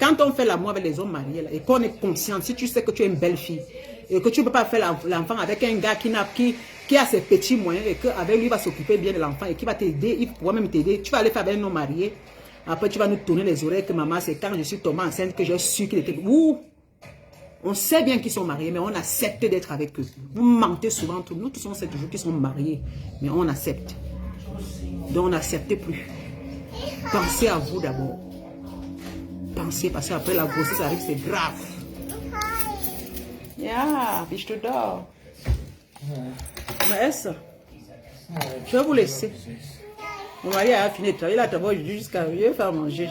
Quand on fait l'amour avec les hommes mariés là, et qu'on est conscient, si tu sais que tu es une belle fille, et que tu ne peux pas faire l'enfant avec un gars qui a ses petits moyens, et qu'avec lui il va s'occuper bien de l'enfant, et qui va t'aider, il pourra même t'aider, tu vas aller faire avec un homme marié. Après, tu vas nous tourner les oreilles que maman, c'est quand je suis tombée enceinte que j'ai su qu'il était... Ouh! On sait bien qu'ils sont mariés, mais on accepte d'être avec eux. Vous mentez souvent, nous tous on sait toujours qu'ils sont mariés, mais on accepte. Donc on n'accepte plus. Pensez à vous d'abord. Pensez, parce qu'après la grossesse arrive, c'est grave. Yeah, puis je te dors. Mais ça, je vais vous laisser. Mon mari a fini de travailler, il a travaillé jusqu'à... Je vais faire manger,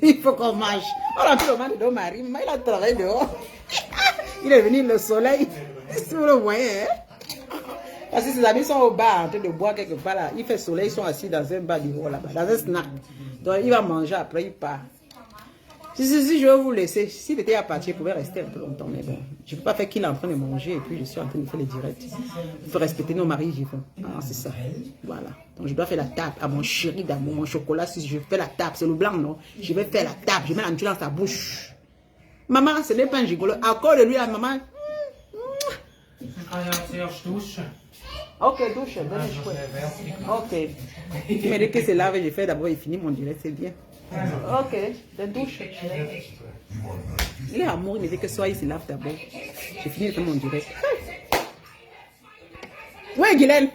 il faut qu'on mange. On a pris le mal de mon mari, mais il a travaillé dehors. Il est venu le soleil, si vous le voyez. Hein? Parce que ses amis sont au bar en train de boire quelque part là. Il fait soleil, ils sont assis dans un bar du haut là-bas, dans un snack. Donc il va manger, après il part. Si je vais vous laisser, s'il était à partir, il pouvait rester un peu longtemps, mais bon, je ne peux pas faire qu'il est en train de manger et puis je suis en train de faire les directs. Il faut respecter nos maris, j'y vais. Ah, c'est ça. Voilà. Donc je dois faire la table à mon chéri d'amour, mon chocolat. Si je fais la table, c'est le blanc, non? Je vais faire la table, je mets l'enduit dans sa bouche. Maman, ce n'est pas un gigolo. Accorde-lui à maman. Ok, douche. Ok. Il m'a dit que c'est là, je fais d'abord, il finit mon direct, c'est bien. Ok, de douche. Il est amour, il me dit que soit il se lave d'abord. J'ai fini de faire mon direct. Ouais, Guylaine.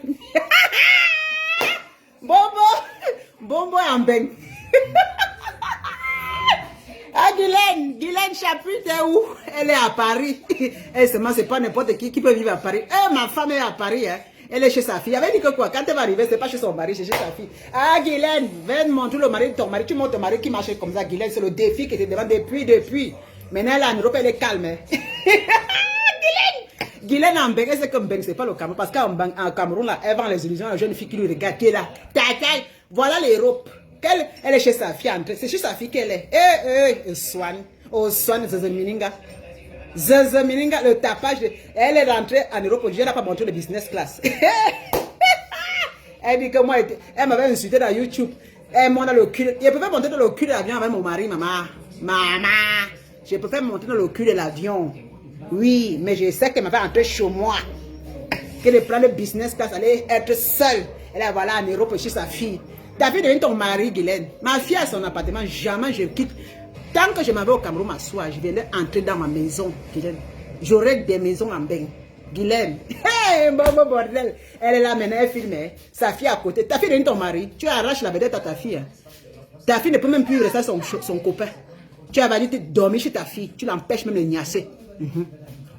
Bombo est en bain. Ah, Guylaine Chapuis, t'es où? Elle est à Paris. Et seulement, c'est pas n'importe qui peut vivre à Paris. Eh, ma femme est à Paris, hein. Elle est chez sa fille. Elle avait dit que quoi? Quand elle va arriver, c'est pas chez son mari, c'est chez sa fille. Ah, Guylaine, viens montrer le mari de ton mari. Tu montres ton mari qui marche comme ça, Guylaine. C'est le défi qui te demande depuis. Maintenant, elle est en Europe, elle est calme. Hein. Guylaine en Beng, elle sait que Beng, c'est pas le Cameroun. Parce qu'en Cameroun, là, elle vend les illusions à la jeune fille qui lui regarde, qui est là. Voilà l'Europe. Elle est chez sa fille, c'est chez sa fille qu'elle est. Swan, Zaza Mininga. Zaza Mininga, le tapage. Elle est rentrée en Europe, je n'ai pas montré le business class. Elle dit que moi, elle m'avait insulté dans YouTube. Elle monte dans le cul. Je peux pas monter dans le cul de l'avion avec mon mari, maman. Je peux pas monter dans le cul de l'avion. Oui, mais je sais qu'elle m'avait rentré chez moi. Que le plan de business class allait être seule. Elle est voilà en Europe chez sa fille. David devient ton mari, Guylaine. Ma fille a son appartement, jamais je quitte. Tant que je m'avais au Cameroun m'asseoir, je viendrais entrer dans ma maison, Guylaine. J'aurais des maisons en bain. Guylaine, hey, bon bordel. Elle est là maintenant, elle filme. Hein. Sa fille à côté. Ta fille devient ton mari. Tu arraches la vedette à ta fille. Hein. Ta fille ne peut même plus rester son copain. Tu as validé dormir chez ta fille. Tu l'empêches même de niasser.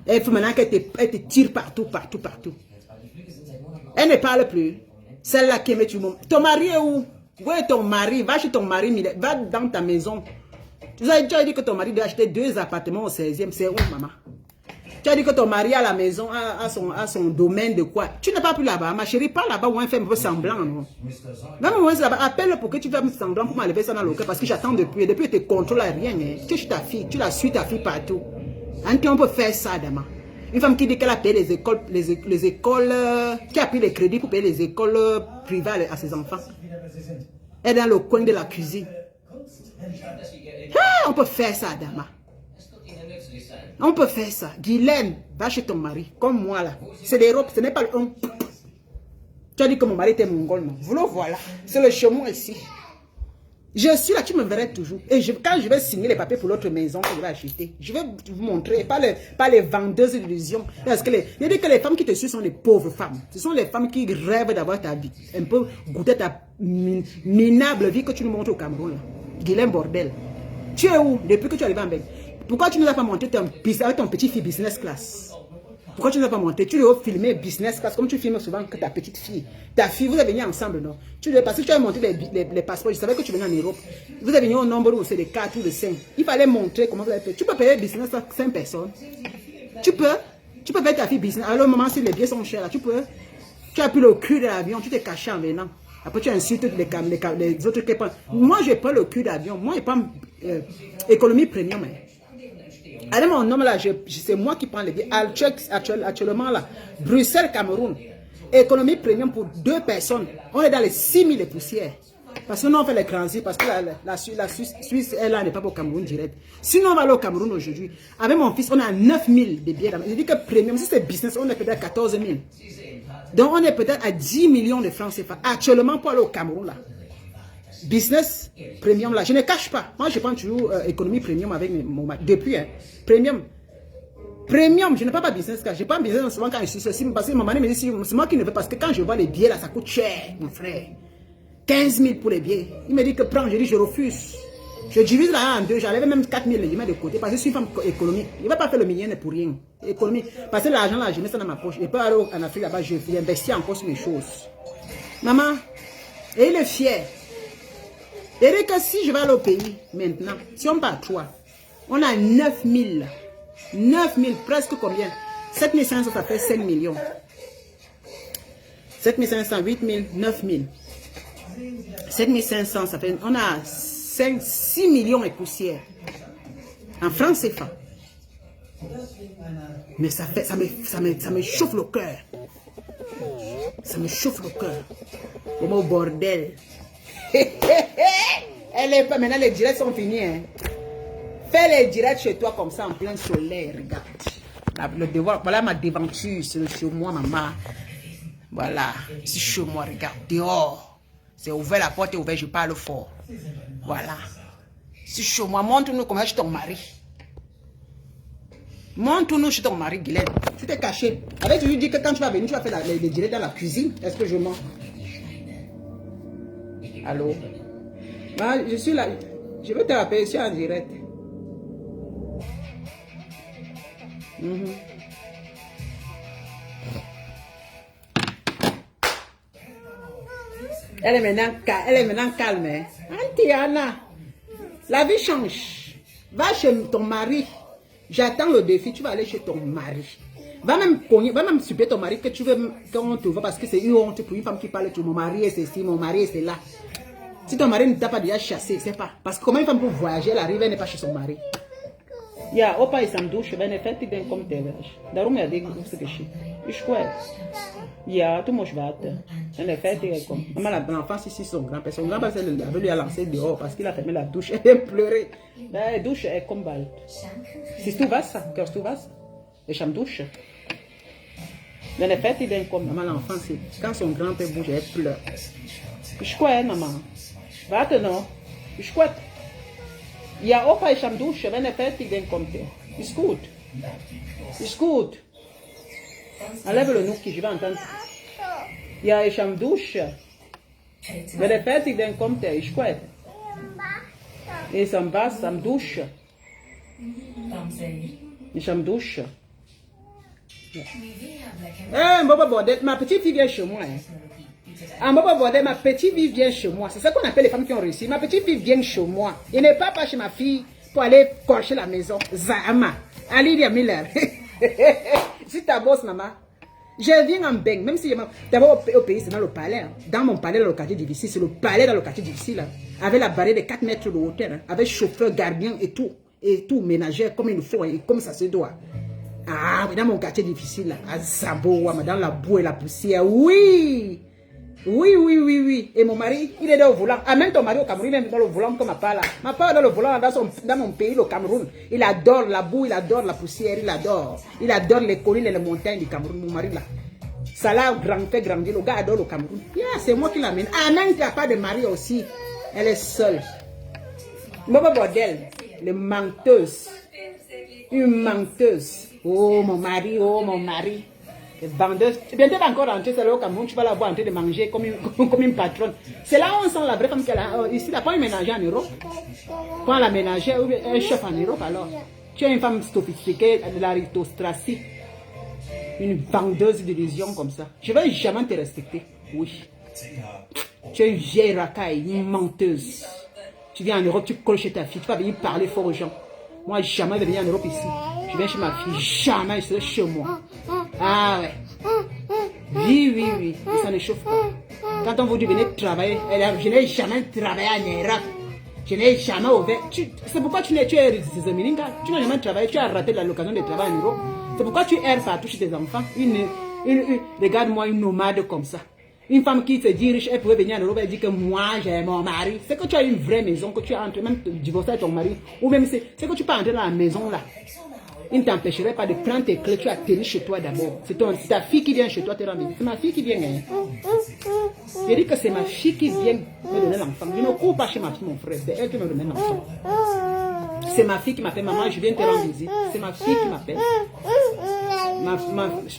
Elle faut maintenant qu'elle te tire partout. Elle ne parle plus. Celle-là qui met du monde. Ton mari est où? Où est ton mari? Va chez ton mari, va dans ta maison. Tu as dit que ton mari doit acheter 2 appartements au 16e. C'est où, maman? Tu as dit que ton mari a la maison, a son domaine de quoi? Tu n'es pas plus là-bas. Ma chérie, pas là-bas où on fait un peu semblant. Non? Même là-bas, appelle-le pour que tu fasses semblant pour m'enlever ça dans le cœur parce que j'attends depuis. Depuis, tu ne contrôles rien. Hein. Tu es chez ta fille. Tu la suis ta fille partout. On peut faire ça, demain. Une femme qui dit qu'elle a payé les écoles, qui a pris les crédits pour payer les écoles privées à ses enfants. Elle est dans le coin de la cuisine. Ah, on peut faire ça, Adama. On peut faire ça. Guylaine, va chez ton mari, comme moi là. C'est l'Europe, ce n'est pas le... Tu as dit que mon mari était mongol, non? Vous le voilà. C'est le chemin ici. Je suis là, tu me verrais toujours. Et quand je vais signer les papiers pour l'autre maison que je vais acheter, je vais vous montrer, pas les vendeuses d'illusions. Parce que je dis que les femmes qui te suivent sont des pauvres femmes. Ce sont les femmes qui rêvent d'avoir ta vie. Un peu goûter ta minable vie que tu nous montres au Cameroun. Guilain Bordel. Tu es où depuis que tu es arrivé en Belgique? Pourquoi tu ne nous as pas monté avec ton petit fille business class? Pourquoi tu ne l'as pas monté? Tu dois filmer business class comme tu filmes souvent que ta petite fille. Ta fille, vous avez venu ensemble, non? Parce que tu as monté les passeports. Je savais que tu venais en Europe. Vous avez venu au nombre où c'est de 4 ou de 5. Il fallait montrer comment vous avez fait. Tu peux payer business class 5 personnes. Tu peux payer ta fille business. Alors, au moment si les billets sont chers, là, tu peux. Tu as pris le cul de l'avion, tu t'es caché en venant. Après, tu insultes les autres qui prennent. Moi, je prends le cul d'avion. Moi, je prends économie premium. Allez, mon homme là, c'est moi qui prends les billets. Actuellement là, Bruxelles, Cameroun, économie premium pour 2 personnes. On est dans les 6 000 de poussières. Parce que nous on fait les transits, parce que la Suisse, elle n'est pas au Cameroun direct. Sinon on va aller au Cameroun aujourd'hui. Avec mon fils, on a 9 000 de billets. Je dis que premium, si c'est business, on est peut-être à 14 000. Donc on est peut-être à 10 millions de francs CFA actuellement pour aller au Cameroun là. Business premium là, je ne cache pas. Moi je prends toujours économie premium avec mon mari. Depuis, hein, premium, je ne prends pas business car je prends business souvent quand je suis ceci. Parce que mon mari me dit, c'est moi qui ne veux pas. Parce que quand je vois les billets là, ça coûte cher, mon frère. 15 000 pour les billets. Il me dit que prends, je dis je refuse. Je divise là en deux, j'enlève même 4 000, je mets de côté. Parce que je suis une femme économique. Je ne vais pas faire le million pour rien. Économie. Parce que l'argent là, je mets ça dans ma poche. Je peux aller en Afrique là-bas, je vais investir encore sur mes choses. Maman, et il est fier. Et que si je vais aller au pays, maintenant, si on part 3, on a 9 000. 9 000, presque combien? 7 500, ça fait 5 millions. 7 500, 8 000, 9 000. 7 500, ça fait, on a 6 millions et poussières. En francs CFA. Mais ça me chauffe le cœur. Ça me chauffe le cœur. Au bordel. Maintenant les directs sont finis. Hein. Fais les directs chez toi comme ça en plein soleil. Regarde. Voilà ma devanture. C'est chez moi, maman. Voilà. C'est chez moi, regarde. Dehors. C'est ouvert, la porte est ouverte, je parle fort. Voilà. C'est chez moi. Montre-nous comment je suis ton mari. Montre-nous chez ton mari, Guylaine. Tu t'es caché. Avec, je lui dis que quand tu vas venir, tu vas faire les directs dans la cuisine. Est-ce que je mens? Allô? Ah, je suis là. Je veux te rappeler, je suis en direct. Elle est maintenant calme. Hein? Auntie Anna, la vie change. Va chez ton mari. J'attends le défi. Tu vas aller chez ton mari. Va même supplier ton mari que tu veux qu'on te voit parce que c'est une honte pour une femme qui parle de mon mari et c'est ici, mon mari et c'est là. Si ton mari ne t'a pas déjà chassé, c'est pas. Parce que comment une femme peut voyager, elle arrive, elle n'est pas chez son mari. Ja, opa is am douche, wenn fertig dann kommt der weg. Darum ja die große Geschichte. Ich weiß. Ja, tu musst warten. Wenn fertig kommt. Maman, l'enfant, si son grand-père, avait lui a lancé dehors parce qu'il a fermé la douche et elle pleurait. La douche est comme bald. Si tu Wasser, kannst du Wasser? Ich am Dusche. Wenn fertig dann kommt. Maman, l'enfant, quand son grand-père bouge, elle pleure. Ich weiß, maman. Warte noch. Ich weiß. Ja, Opa ist am Duschen. Wenn fertig dann kommt er. Ist gut. Ist gut. Enlève le nouki, je vais entendre. Ja, ist am Duschen. Wenn fertig dann kommt er. Ist gut. Ist am Wasser, am Duschen. Ist am Duschen. Eh, ma petite fille vient chez moi. Hein. Ah, ma petite fille vient chez moi. C'est ça qu'on appelle les femmes qui ont réussi. Ma petite fille vient chez moi. Il n'est pas chez ma fille pour aller cocher la maison. Zama. Alidia Miller. Si ta bosse, maman. Je viens en bang. Même si d'abord au pays, c'est dans le palais. Hein. Dans mon palais, dans le quartier difficile. C'est le palais dans le quartier difficile. Hein. Avec la barrière de 4 mètres de hauteur. Hein. Avec chauffeur, gardien et tout. Et tout, ménagère comme il le faut. Hein, et comme ça se doit. Ah, dans mon quartier difficile. Là. À Zabo, dans la boue et la poussière. Oui. Oui. Et mon mari, il est dans le volant. Ah, même ton mari au Cameroun, il est dans le volant comme ma part là. Ma part dans le volant dans mon pays, le Cameroun. Il adore la boue, il adore la poussière, il adore. Il adore les collines et les montagnes du Cameroun, mon mari là. Ça l'a fait grandir, le gars adore le Cameroun. Yeah, c'est moi qui l'amène. Ah, même tu n'as pas de mari aussi. Elle est seule. Maman bordel, les menteuses. Une menteuse. Oh mon mari, oh mon mari. Les vendeuses. Bientôt elle va encore rentrer, c'est là au Cameroun, tu vas la voir en train de manger comme une patronne. C'est là où on sent la vraie femme qu'elle a. Ici, là, pas une ménagère en Europe. Pas la ménagère ou un chef en Europe alors. Tu es une femme sophistiquée de l'aristocratie. Une vendeuse d'illusions comme ça. Je ne vais jamais te respecter. Oui. Tu es une vieille racaille, une menteuse. Tu viens en Europe, tu colles chez ta fille, tu vas venir parler fort aux gens. Moi, jamais je vais venir en Europe ici. Je viens chez ma fille, jamais je serai chez moi. Ah ouais. Oui, oui, oui. Et ça ne chauffe pas. Quand on vous dit venir travailler, je n'ai jamais travaillé en Europe. Je n'ai jamais ouvert. C'est pourquoi tu es Zemilinga. Tu n'as jamais travaillé, tu as raté l'occasion de travailler en Europe. C'est pourquoi tu erres partout chez tes enfants. Regarde-moi une nomade comme ça. Une femme qui se dit riche, elle pouvait venir en Europe et dire que moi j'ai mon mari. C'est que tu as une vraie maison, que tu as entre même divorcé avec ton mari. Ou même c'est que tu peux entrer dans la maison là. Il ne t'empêcherait pas de prendre tes clés, tu atterris chez toi d'abord. C'est ta fille qui vient chez toi te rendre visite. C'est ma fille qui vient. Je dis que c'est ma fille qui vient me donner l'enfant. Je ne cours pas chez ma fille, mon frère. C'est elle qui me donne l'enfant. C'est ma fille qui m'appelle maman, je viens te rendre visite. C'est ma fille qui m'appelle.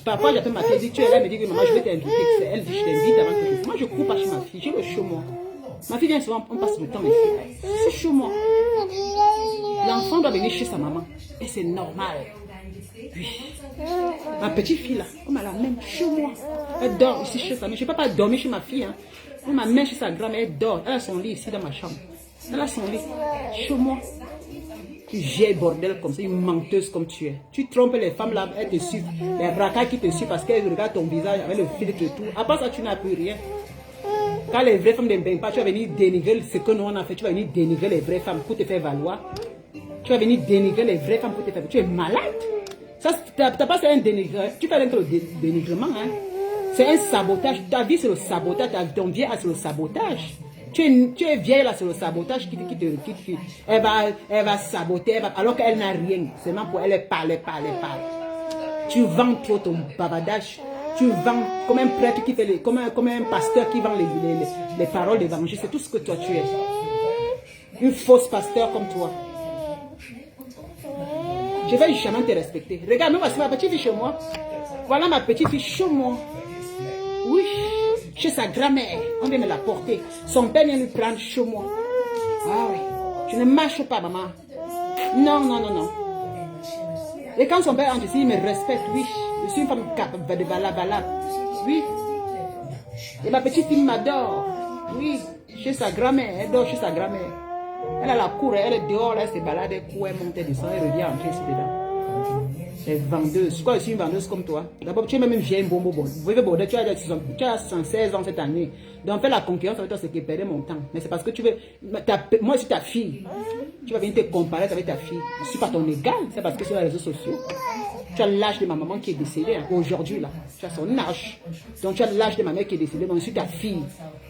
Parfois j'appelle ma fille, elle dit tu es là, elle me dit que maman je vais t'inviter. Elle dit je t'invite avant que moi je cours pas chez ma fille, j'ai le chaud moi. Ma fille vient souvent, on passe le temps ici. C'est chaud moi. L'enfant doit venir chez sa maman. Et c'est normal. Oui. Ma petite fille là, on m'a la même chez moi. Elle dort ici chez sa mère. Je ne peux pas dormir chez ma fille. Hein. On m'a même chez sa grand-mère, elle dort. Elle a son lit ici dans ma chambre. Elle a son lit chez moi. Tu vieille bordel comme ça, une menteuse comme tu es. Tu trompes les femmes là, elles te suivent. Les racailles qui te suivent parce qu'elles regardent ton visage avec le filtre et tout. À part ça, tu n'as plus rien. Quand les vraies femmes ne baignent pas, tu vas venir dénigrer ce que nous on a fait. Tu vas venir dénigrer les vraies femmes pour te faire valoir. Tu vas venir dénigrer les vraies femmes pour te faire valoir. Tu es malade. Ça, t'as pas fait un dénigrement. Tu fais un dénigrement. Hein. C'est un sabotage. Ta vie, c'est le sabotage. Ton vieil, c'est le sabotage. Tu es vieille là, c'est le sabotage qui te. Elle va saboter, alors qu'elle n'a rien. Seulement pour elle parle. Tu vends trop ton bavardage. Tu vends comme un prêtre qui fait comme un pasteur qui vend les paroles d'évangile. C'est tout ce que toi tu es. Une fausse pasteur comme toi. Je vais jamais te respecter. Regarde, moi, c'est ma petite fille chez moi. Voilà ma petite fille chez moi. Oui, chez sa grand-mère. On vient me la porter. Son père vient lui prendre chez moi. Ah oui. Tu ne marches pas, maman. Non. Et quand son père entre ici, il me respecte, oui. Je suis une femme de valable. Oui. Et ma petite fille m'adore. Oui. Chez sa grand-mère. Elle dort chez sa grand-mère. Elle a la cour, elle est dehors, elle se balade, elle court, elle monte, elle descend, elle revient entrer ici dedans. Elle est vendeuse. Pourquoi je suis une vendeuse comme toi? D'abord, tu es même une vieille bonbon. Vous voyez, tu as 116 ans cette année. Donc, faire la concurrence avec toi, c'est que perdre mon temps. Mais c'est parce que tu veux. Moi, je suis ta fille. Tu vas venir te comparer avec ta fille. Je ne suis pas ton égal. C'est parce que sur les réseaux sociaux, tu as l'âge de ma maman qui est décédée. Hein, aujourd'hui, là. Tu as son âge. Donc, tu as l'âge de ma mère qui est décédée. Donc, je suis ta fille.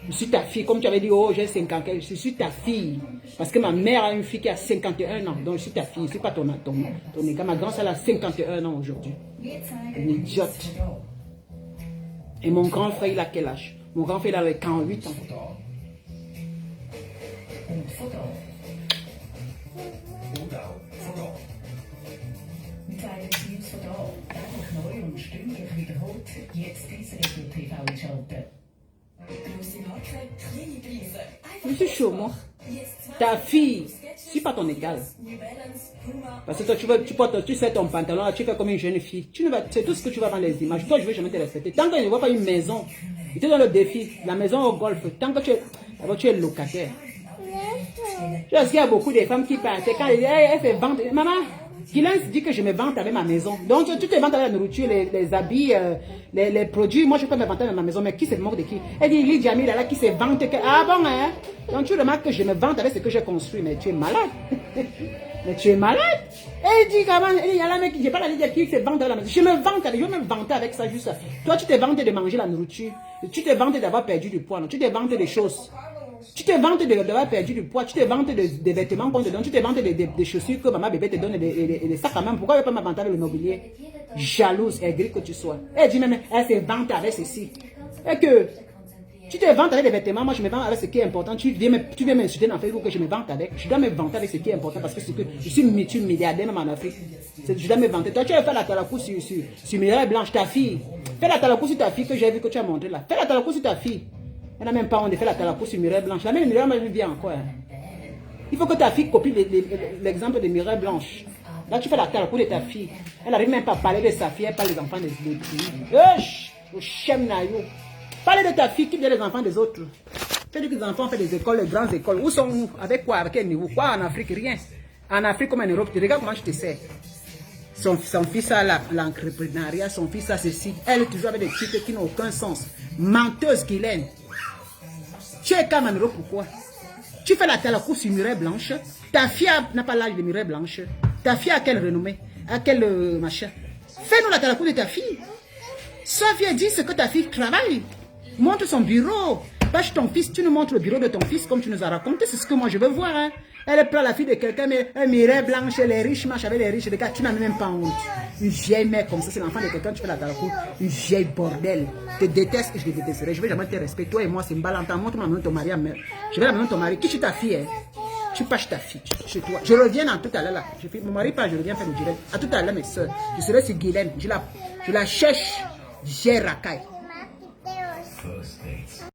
Je suis ta fille. Comme tu avais dit, oh, j'ai 50 ans. Je suis ta fille. Parce que ma mère a une fille qui a 51 ans. Donc, je suis ta fille. Je ne suis pas ton égal. Ma grand-sœur a 51 ans aujourd'hui. Une idiote. Et mon grand frère, il a quel âge? Mon grand frère, il a 48 ans. Je suis chaud, moi. Ta fille, je suis pas ton égal. Parce que toi, tu sais ton pantalon, tu fais comme une jeune fille. C'est tout ce que tu vois dans les images. Toi, je ne veux jamais te respecter. Tant que je ne vois pas une maison, il te donne le défi. La maison au golf, tant que tu es locataire. Je sais qu'il y a beaucoup de femmes qui partent. Quand elle fait vendre, maman, Guylaine dit que je me vante avec ma maison. Donc, tu te vantes avec la nourriture, les habits, les produits. Moi, je peux me vanter avec ma maison. Mais qui se moque de qui? Elle dit, Lydia Mila, là, qui se vante. Ah bon, hein? Donc, tu remarques que je me vante avec ce que j'ai construit. Mais tu es malade. Mais tu es malade. Elle dit, comment? Il y a la mec qui, j'ai pas la Lydia qui se vante avec la maison. Je me vante avec, je vais me vanter avec ça, juste ça. Toi, tu te vantes de manger la nourriture. Tu te vantes d'avoir perdu du poids. Non? Tu te vantes des choses. Tu te vantes d'avoir perdu du poids, tu te vantes des vêtements qu'on te donne, tu te vantes des chaussures que maman bébé te donne et des sacs à main. Pourquoi elle ne peut pas m'inventer avec le mobilier? Jalouse, aigrie que tu sois. Elle dit même, elle se vante avec ceci. Et que Tu te vantes avec des vêtements, moi je me vante avec ce qui est important. Tu viens m'insulter dans Facebook que je me vante avec. Je dois me vanter avec ce qui est important parce que je suis milliardaire même en Afrique. Je dois me vanter. Toi, tu vas faire la talakou sur Mireille Blanche, ta fille. Fais la talakou sur ta fille que j'ai vu que tu as montré là. Fais la talakou sur ta fille. Elle n'a même pas honte de faire la talakou sur Mireille Blanche. La même Mireille Blanche vient encore. Hein. Il faut que ta fille copie l'exemple de Mireille Blanche. Là, tu fais la talakou de ta fille. Elle n'arrive même pas à parler de sa fille, elle parle des enfants des filles. Au chem naïo. Parlez de ta fille qui vient les enfants des autres. Fais que les enfants font des écoles, des grandes écoles. Où sont, avec quoi, avec quel niveau? Quoi en Afrique? Rien. En Afrique comme en Europe, tu regardes comment je te sais. Son fils a l'entrepreneuriat, son fils a ceci. Elle est toujours avec des titres qui n'ont aucun sens. Menteuse qu'il est. Tu es calme en Europe, pourquoi? Tu fais la talakou sur Mireille Blanche. Ta fille n'a pas l'âge de Mireille Blanche. Ta fille a quelle renommée? À quel machin? Fais-nous la talakou de ta fille. Sois viens dire ce que ta fille travaille. Montre son bureau. Bâche ton fils, tu nous montres le bureau de ton fils comme tu nous as raconté. C'est ce que moi je veux voir. Hein. Elle prend la fille de quelqu'un, mais elle Mireille Blanche, elle est riche, marche avec les riches. Regarde, tu n'as même pas honte. Une vieille mère comme ça, c'est l'enfant de quelqu'un, tu fais la talakou. Une vieille bordel. Je te déteste et je te détesterai. Je vais jamais te respecter. Toi et moi, c'est une balle en temps. Montre-moi maintenant ton mari à mère. Je vais la maintenant ton mari. Qui est ta fille? Hein? Tu pâches ta fille chez toi. Je reviens dans tout à l'heure là. Mon mari parle, je reviens faire le direct. À tout à l'heure, mes soeurs. Je serai sur Guylaine. Je la cherche. J'ai racaille.